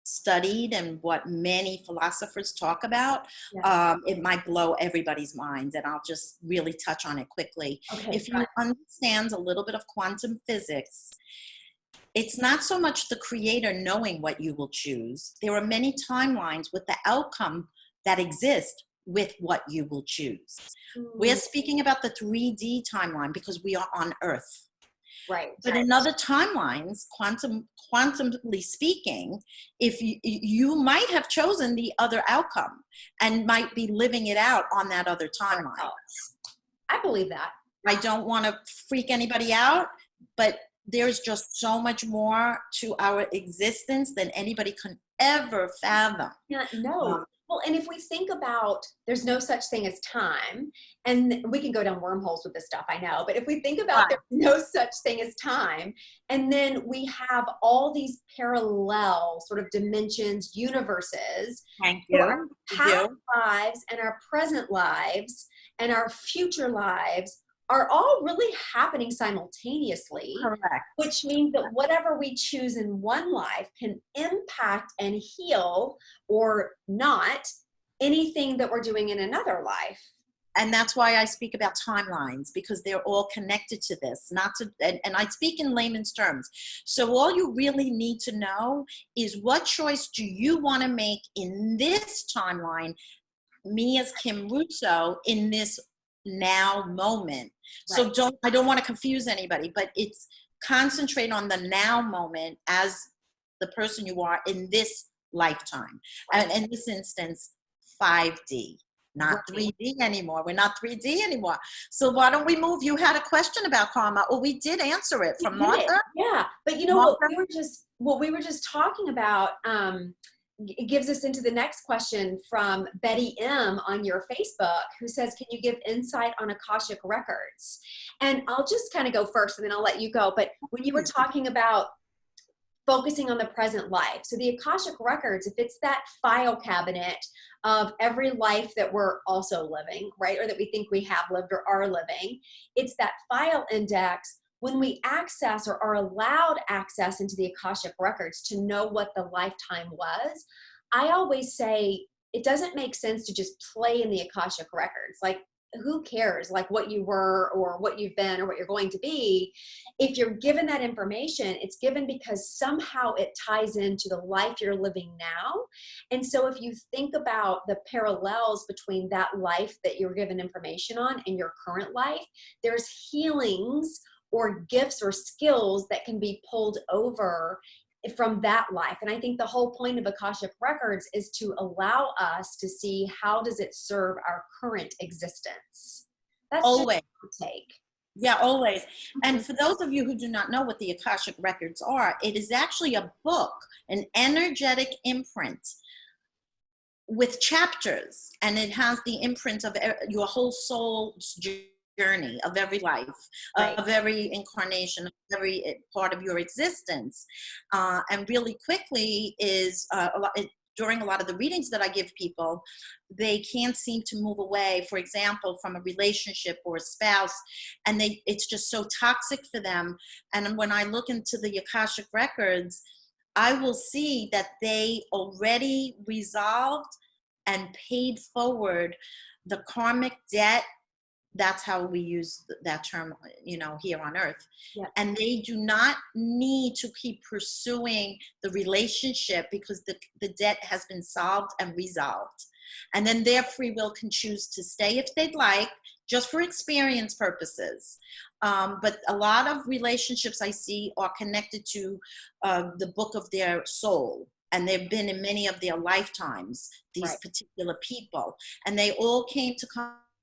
studied and what many philosophers talk about, Yeah. it might blow everybody's mind, and I'll just really touch on it quickly. Okay. If you understand a little bit of quantum physics, it's not so much the creator knowing what you will choose. There are many timelines with the outcome that exist with what you will choose. We're Mm, speaking about the 3D timeline because we are on Earth. right. But in other timelines, quantumly speaking, if you might have chosen the other outcome and might be living it out on that other timeline. I believe that. I don't want to freak anybody out, but there's just so much more to our existence than anybody can ever fathom. Yeah, no. Well, and if we think about there's no such thing as time, and we can go down wormholes with this stuff, I know, but if we think about Right. there's no such thing as time, and then we have all these parallel sort of dimensions, universes, Thank so our you. past lives and our present lives and our future lives are all really happening simultaneously, Correct. which means that whatever we choose in one life can impact and heal or not anything that we're doing in another life. And that's why I speak about timelines, because they're all connected to this, and I speak in layman's terms. So all you really need to know is what choice do you want to make in this timeline, me as Kim Russo, in this now moment. Right. So I don't want to confuse anybody, but it's concentrate on the now moment as the person you are in this lifetime. And in this instance, 5D. Not 3D anymore. We're not 3D anymore. So why don't we move? You had a question about karma. Oh, we did answer it from Martha. Yeah, but you know Martha? what we were just talking about it gives us into the next question from Betty M on your Facebook, who says, can you give insight on Akashic records? And I'll just kind of go first and then I'll let you go. But when you were talking about focusing on the present life. So the Akashic records, if it's that file cabinet of every life that we're also living, right? Or that we think we have lived or are living, it's that file index. When we access or are allowed access into the Akashic records to know what the lifetime was, I always say it doesn't make sense to just play in the Akashic records. Like, who cares like what you were or what you've been or what you're going to be? If you're given that information, it's given because somehow it ties into the life you're living now. And so if you think about the parallels between that life that you're given information on and your current life, there's healings or gifts or skills that can be pulled over from that life. And I think the whole point of Akashic records is to allow us to see how does it serve our current existence. That's Always. just a take. Yeah, always. And for those of you who do not know what the Akashic records are, it is actually a book, an energetic imprint with chapters, and it has the imprint of your whole soul's journey of every life, Right. of every incarnation, of every part of your existence. And really quickly is during a lot of the readings that I give people, they can't seem to move away, for example, from a relationship or a spouse, and it's just so toxic for them. And when I look into the Akashic records, I will see that they already resolved and paid forward the karmic debt. That's how we use that term, here on earth. Yeah. And they do not need to keep pursuing the relationship because the debt has been solved and resolved. And then their free will can choose to stay if they'd like, just for experience purposes. But a lot of relationships I see are connected to the book of their soul. And they've been in many of their lifetimes, these particular people. And they all came to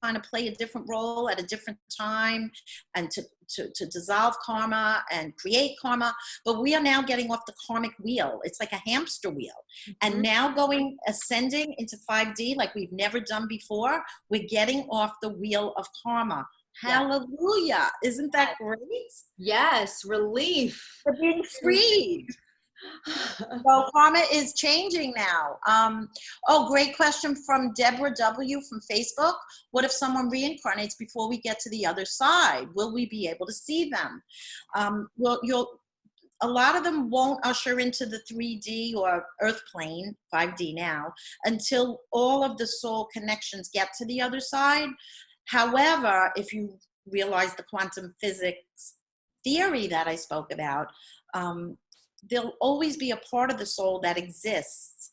kind of play a different role at a different time, and to dissolve karma and create karma. But we are now getting off the karmic wheel. It's like a hamster wheel. Mm-hmm. And now ascending into 5D like we've never done before, we're getting off the wheel of karma. Hallelujah. Isn't that great? Yes, relief. We're being free. Well, karma is changing now. Oh, great question from Deborah W. from Facebook. What if someone reincarnates before we get to the other side? Will we be able to see them? Well, a lot of them won't usher into the 3D or earth plane, 5D now, until all of the soul connections get to the other side. However, if you realize the quantum physics theory that I spoke about, there'll always be a part of the soul that exists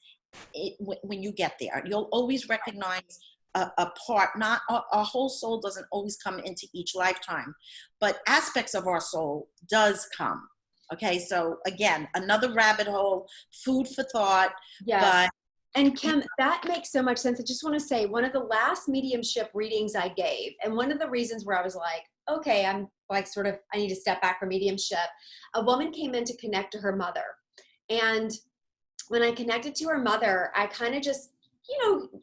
when you get there. You'll always recognize a part, not our whole soul doesn't always come into each lifetime, but aspects of our soul does come. Okay, so again, another rabbit hole, food for thought. Yes. But and Kim, that makes so much sense. I just want to say one of the last mediumship readings I gave, and one of the reasons where I was like, okay, I'm like sort of, I need to step back from mediumship. A woman came in to connect to her mother. And when I connected to her mother, I kind of just,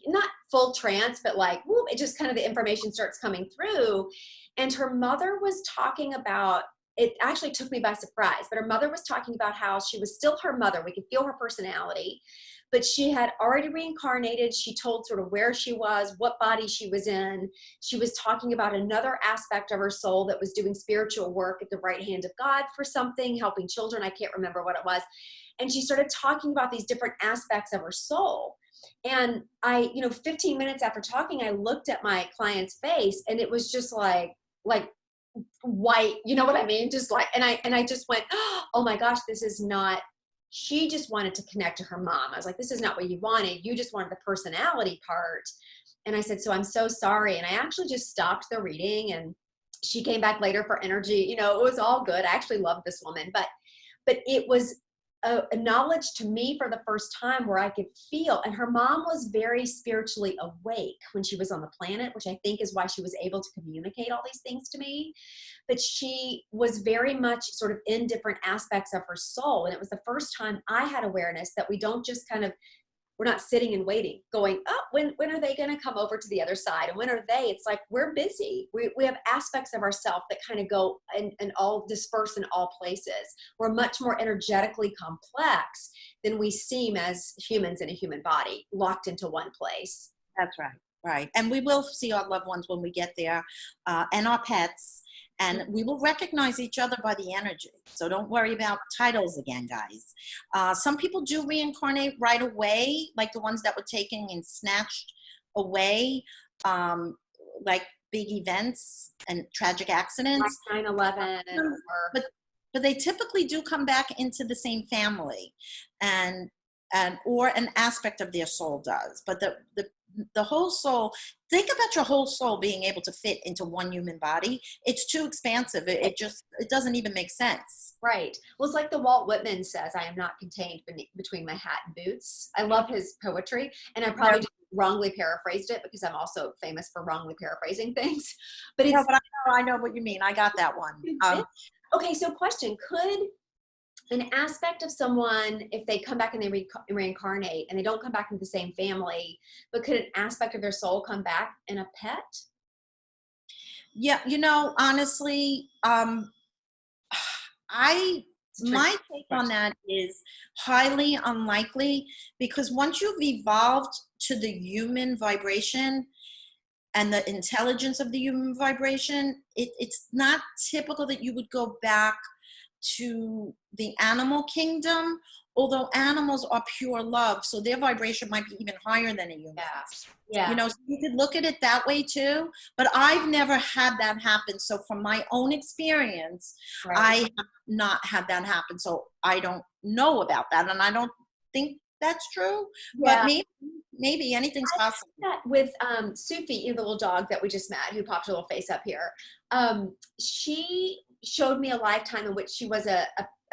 not full trance, but like, whoop, it just kind of the information starts coming through. And her mother was talking about, it actually took me by surprise, but her mother was talking about how she was still her mother. We could feel her personality, but she had already reincarnated. She told sort of where she was, what body she was in. She was talking about another aspect of her soul that was doing spiritual work at the right hand of God for something, helping children. I can't remember what it was. And she started talking about these different aspects of her soul. And I, 15 minutes after talking, I looked at my client's face and it was just like white, you know what I mean? Just like, and I just went, oh my gosh, this is not, she just wanted to connect to her mom. I was like, this is not what you wanted. You just wanted the personality part. And I said, so I'm so sorry. And I actually just stopped the reading and she came back later for energy. It was all good. I actually loved this woman, but it was a knowledge to me for the first time where I could feel, and her mom was very spiritually awake when she was on the planet, which I think is why she was able to communicate all these things to me. But she was very much sort of in different aspects of her soul. And it was the first time I had awareness that we don't just kind of, we're not sitting and waiting going, oh, when are they going to come over to the other side? And when are they? It's like, we're busy. We have aspects of ourselves that kind of go and all disperse in all places. We're much more energetically complex than we seem as humans in a human body, locked into one place. That's right. Right. And we will see our loved ones when we get there, and our pets. And we will recognize each other by the energy. So don't worry about titles again, guys. Some people do reincarnate right away, like the ones that were taken and snatched away, like big events and tragic accidents. Like 9/11. But they typically do come back into the same family, and or an aspect of their soul does. But the whole soul, think about your whole soul being able to fit into one human body. It's too expansive. It doesn't even make sense. Right. Well, it's like the Walt Whitman says, I am not contained between my hat and boots. I love his poetry, and I probably just wrongly paraphrased it because I'm also famous for wrongly paraphrasing things. But it's, no, but I know what you mean. I got that one. Okay, so question, could an aspect of someone, if they come back and they reincarnate and they don't come back into the same family, but could an aspect of their soul come back in a pet? Yeah, honestly, my take on that is highly unlikely, because once you've evolved to the human vibration and the intelligence of the human vibration, it's not typical that you would go back to the animal kingdom, although animals are pure love, so their vibration might be even higher than a human. Yeah. So you could look at it that way too, but I've never had that happen. So from my own experience, right, I have not had that happen. So I don't know about that, and I don't think that's true. Yeah. But maybe anything's possible. That with Sufi, the little dog that we just met, who popped her little face up here, she showed me a lifetime in which she was a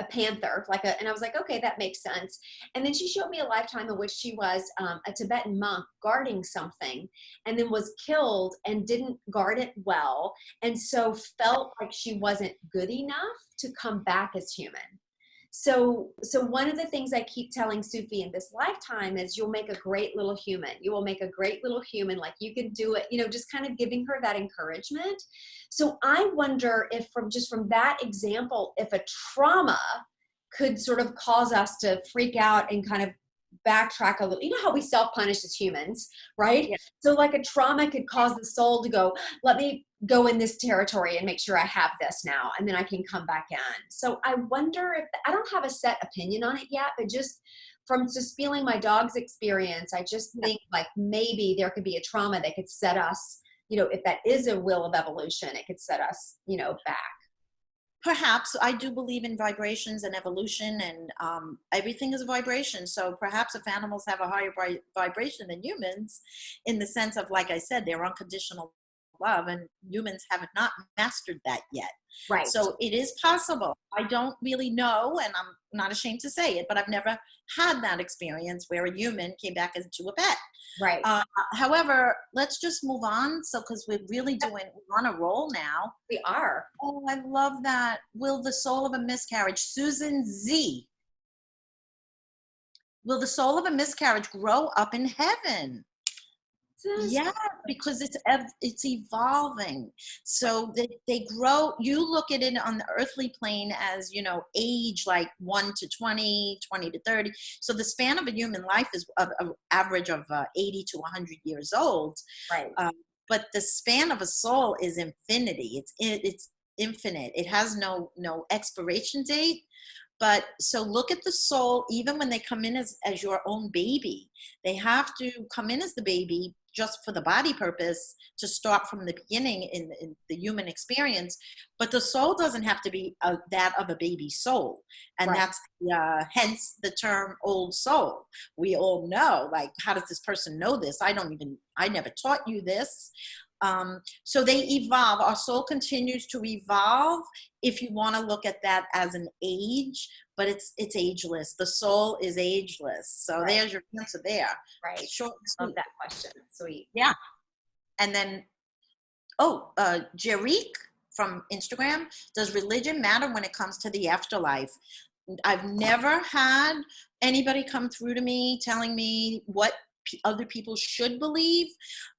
panther, and I was like, okay, that makes sense. And then she showed me a lifetime in which she was a Tibetan monk guarding something, and then was killed and didn't guard it well, and so felt like she wasn't good enough to come back as human. So one of the things I keep telling Sufi in this lifetime is, you'll make a great little human. You will make a great little human. Like, you can do it, just kind of giving her that encouragement. So I wonder if from that example, if a trauma could sort of cause us to freak out and kind of backtrack a little. You know how we self-punish as humans, right? Yeah. So like a trauma could cause the soul to go, let me go in this territory and make sure I have this now, and then I can come back in. So I wonder if, I don't have a set opinion on it yet, but just from just feeling my dog's experience, I just think like maybe there could be a trauma that could set us, if that is a will of evolution, it could set us, back. Perhaps. I do believe in vibrations and evolution, and everything is a vibration. So perhaps if animals have a higher vibration than humans, in the sense of, like I said, their unconditional love, and humans have not mastered that yet. Right. So it is possible. I don't really know, and I'm not ashamed to say it, but I've never had that experience where a human came back into a pet. Right. However, let's just move on. So, because we're really we're on a roll now. We are. Oh, I love that. Will the soul of a miscarriage, Susan Z. Will the soul of a miscarriage grow up in heaven? Yeah, because it's evolving. So they grow. You look at it on the earthly plane as, age like 1 to 20, 20 to 30. So the span of a human life is an average of 80 to 100 years old. Right. But the span of a soul is infinity. It's infinite. It has no expiration date. But so look at the soul, even when they come in as your own baby, they have to come in as the baby just for the body purpose to start from the beginning in the human experience. But the soul doesn't have to be that of a baby soul. And right. That's hence the term old soul. We all know, like, how does this person know this? I never taught you this. So they evolve. Our soul continues to evolve, if you want to look at that as an age, but it's ageless. The soul is ageless. So right. There's your answer there. Right. Short Love that question. Sweet. Yeah. And then, Jerik from Instagram, does religion matter when it comes to the afterlife? I've never had anybody come through to me telling me what other people should believe,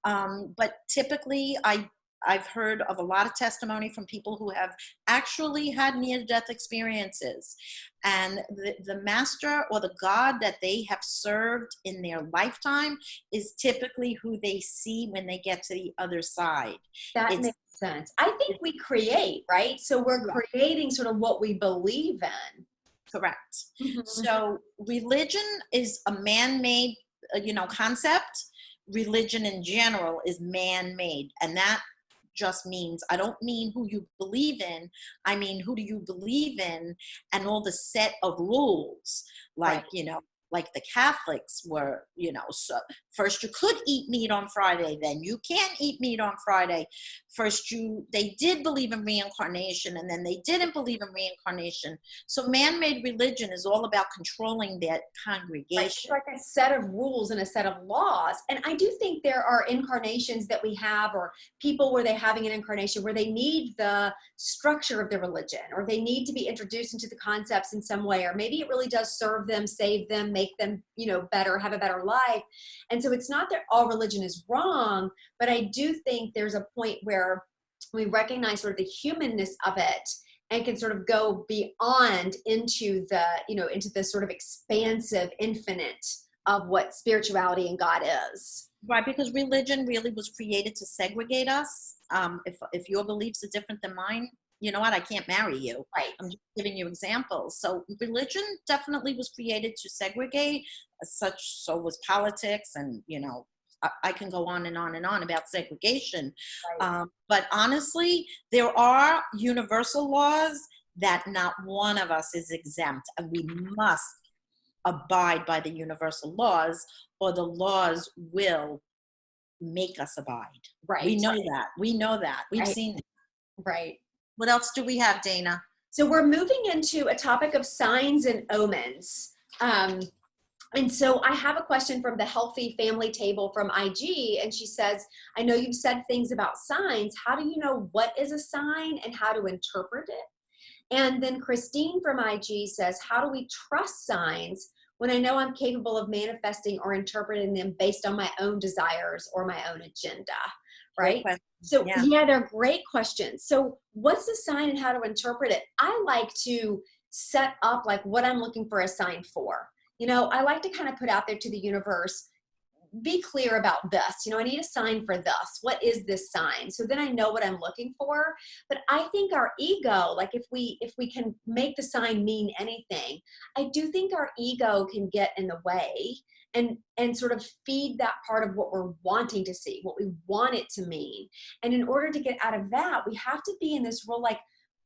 but typically I've heard of a lot of testimony from people who have actually had near-death experiences, and the master or the God that they have served in their lifetime is typically who they see when they get to the other side. That makes sense. I think we create, right? So we're creating sort of what we believe in. Correct. Mm-hmm. So religion is a man-made concept. Religion in general is man-made, and that just means, I don't mean who you believe in, I mean who do you believe in, and all the set of rules, like like the Catholics were, so first you could eat meat on Friday, then you can't eat meat on Friday. First they did believe in reincarnation, and then they didn't believe in reincarnation. So man-made religion is all about controlling that congregation. Right. It's like a set of rules and a set of laws. And I do think there are incarnations that we have, or people where they're having an incarnation where they need the structure of the religion, or they need to be introduced into the concepts in some way, or maybe it really does serve them, save them, make them, better, have a better life. And so it's not that all religion is wrong, but I do think there's a point where we recognize sort of the humanness of it and can sort of go beyond into the sort of expansive infinite of what spirituality and God is. Right, because religion really was created to segregate us. If your beliefs are different than mine, you know what, I can't marry you. Right. I'm just giving you examples. So religion definitely was created to segregate, so was politics, and I can go on and on and on about segregation. Right. But honestly, there are universal laws that not one of us is exempt, and we must abide by the universal laws, or the laws will make us abide. Right. We know that. We've right. seen it. Right. What else do we have, Dana? So we're moving into a topic of signs and omens. And so I have a question from the Healthy Family Table from IG, and she says, I know you've said things about signs. How do you know what is a sign and how to interpret it? And then Christine from IG says, how do we trust signs when I know I'm capable of manifesting or interpreting them based on my own desires or my own agenda? Right? So yeah, they're great questions. So what's the sign and how to interpret it? I like to set up like what I'm looking for a sign for. I like to kind of put out there to the universe, be clear about this. I need a sign for this. What is this sign? So then I know what I'm looking for. But I think our ego, like if we can make the sign mean anything, I do think our ego can get in the way and sort of feed that part of what we're wanting to see, what we want it to mean. And in order to get out of that, we have to be in this real like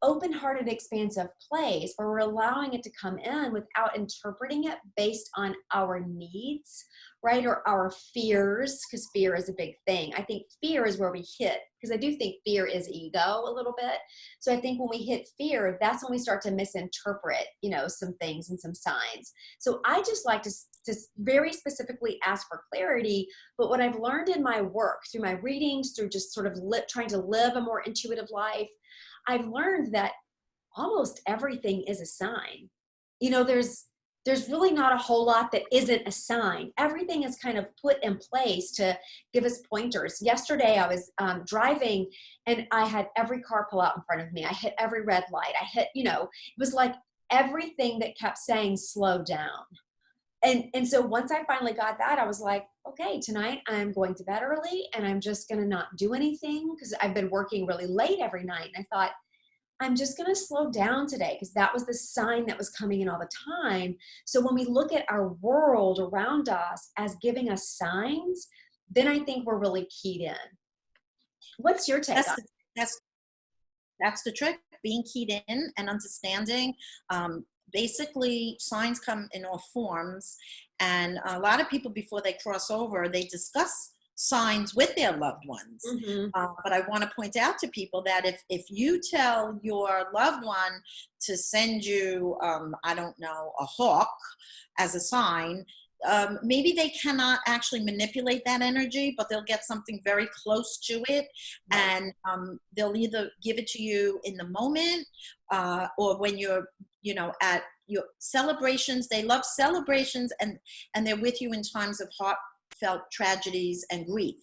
open-hearted, expansive place where we're allowing it to come in without interpreting it based on our needs, right? Or our fears, because fear is a big thing. I think fear is where we hit, because I do think fear is ego a little bit. So I think when we hit fear, that's when we start to misinterpret, some things and some signs. So I just like to very specifically ask for clarity. But what I've learned in my work, through my readings, through just sort of trying to live a more intuitive life, I've learned that almost everything is a sign. There's really not a whole lot that isn't a sign. Everything is kind of put in place to give us pointers. Yesterday I was driving and I had every car pull out in front of me. I hit every red light. I hit, it was like everything that kept saying slow down. And so once I finally got that, I was like, okay, tonight I'm going to bed early and I'm just going to not do anything, because I've been working really late every night. And I thought, I'm just going to slow down today, because that was the sign that was coming in all the time. So when we look at our world around us as giving us signs, then I think we're really keyed in. What's your take on it? That's the trick, being keyed in and understanding. Basically, signs come in all forms, and a lot of people, before they cross over, they discuss signs with their loved ones. Mm-hmm. But I want to point out to people that if you tell your loved one to send you, I don't know, a hawk as a sign, maybe they cannot actually manipulate that energy, but they'll get something very close to it. Right. And they'll either give it to you in the moment, or when you're, at your celebrations. They love celebrations, and they're with you in times of heartfelt tragedies and grief.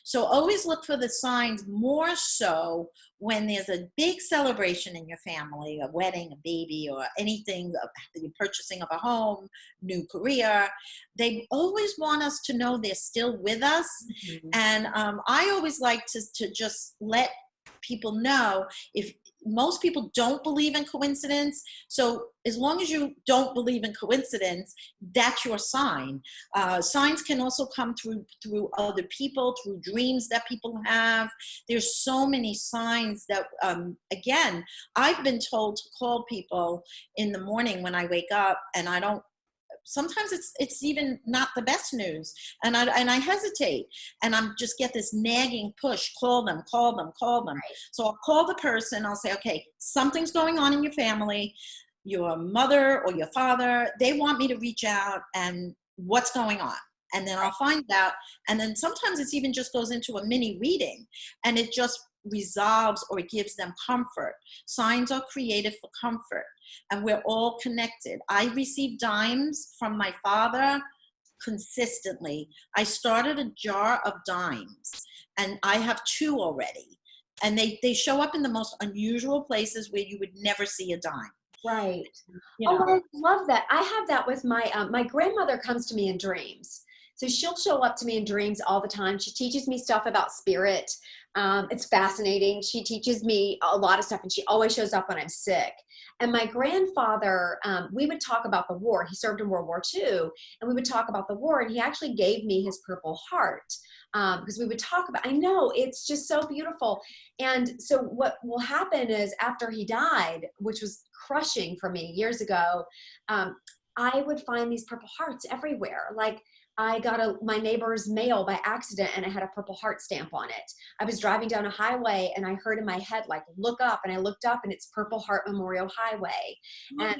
So always look for the signs, more so when there's a big celebration in your family, a wedding, a baby, or anything, the purchasing of a home, new career. They always want us to know they're still with us. Mm-hmm. And I always like to just let people know, if most people don't believe in coincidence. So as long as you don't believe in coincidence, that's your sign. Signs can also come through other people, through dreams that people have. There's so many signs that, again, I've been told to call people in the morning when I wake up, and I don't. Sometimes it's even not the best news, and I hesitate, and I'm just get this nagging push, call them. Right. So I'll call the person, I'll say, okay, something's going on in your family, your mother or your father, they want me to reach out, and what's going on? And then I'll find out, and then sometimes it even just goes into a mini reading, and it just resolves, or it gives them comfort. Signs are created for comfort, and we're all connected. I received dimes from my father consistently. I started a jar of dimes, and I have 2 already, and they show up in the most unusual places where you would never see a dime. Right. I love that. I have that with my my grandmother comes to me in dreams. So she'll show up to me in dreams all the time. She teaches me stuff about spirit. It's fascinating. She teaches me a lot of stuff, and she always shows up when I'm sick. And my grandfather, we would talk about the war. He served in World War II, and we would talk about the war, and he actually gave me his Purple Heart, because we would talk about, I know, it's just so beautiful. And so what will happen is, after he died, which was crushing for me years ago, I would find these Purple Hearts everywhere. Like, I got my neighbor's mail by accident, and it had a Purple Heart stamp on it. I was driving down a highway, and I heard in my head, like, look up, and I looked up, and it's Purple Heart Memorial Highway. Mm.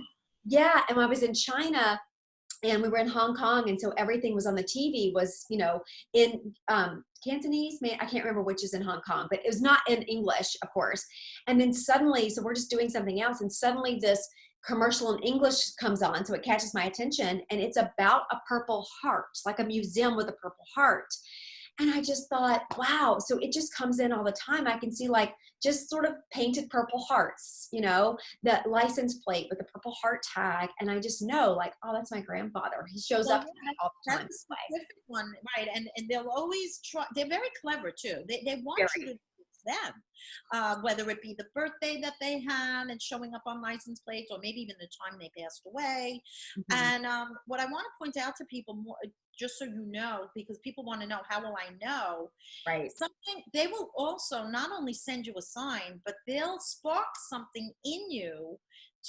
And I was in China, and we were in Hong Kong, and so everything was on the TV was, in Cantonese, I can't remember which is in Hong Kong, but it was not in English, of course. And then suddenly, so we're just doing something else, and suddenly this commercial in English comes on, so it catches my attention, and it's about a Purple Heart, like a museum with a Purple Heart. And I just thought, wow. So it just comes in all the time. I can see like just sort of painted purple hearts, you know, that license plate with the purple heart tag. And I just know like, oh, that's my grandfather. He shows Well, up to me yeah, all the that's time a this way. specific one, right? And they'll always try. They're very clever too. They want you to Very. do them, whether it be the birthday that they had and showing up on license plates, or maybe even the time they passed away. Mhm. And what I want to point out to people more, just so you know, because people want to know how will I know Right. something. They will also not only send you a sign, but they'll spark something in you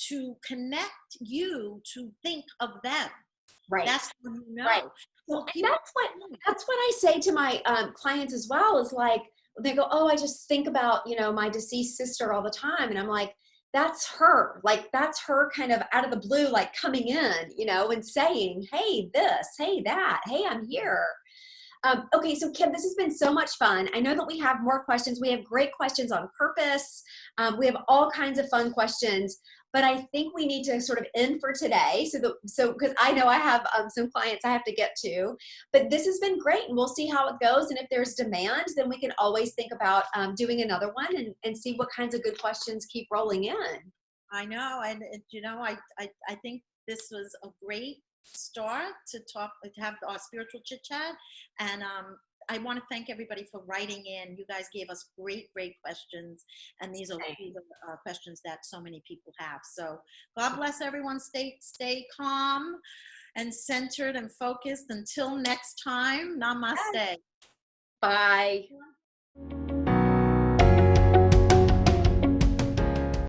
to connect you to think of them. Right. That's when you Right. know. Well, So and people, that's what I say to my clients as well, is like, they go, oh, I just think about, you know, my deceased sister all the time. And I'm like, that's her. Like, that's her kind of out of the blue, like coming in, you know, and saying, hey, this, hey, that, hey, I'm here. Okay, so Kim, this has been so much fun. I know that we have more questions. We have great questions on purpose. We have all kinds of fun questions, but I think we need to sort of end for today. So because I know I have some clients I have to get to, but this has been great, and we'll see how it goes. And if there's demand, then we can always think about doing another one and see what kinds of good questions keep rolling in. I know, and you know, I think this was a great start to talk, to have our spiritual chit chat, and I want to thank everybody for writing in. You guys gave us great questions, and these are questions that so many people have. So God bless everyone. Stay calm and centered and focused. Until next time, namaste. Bye.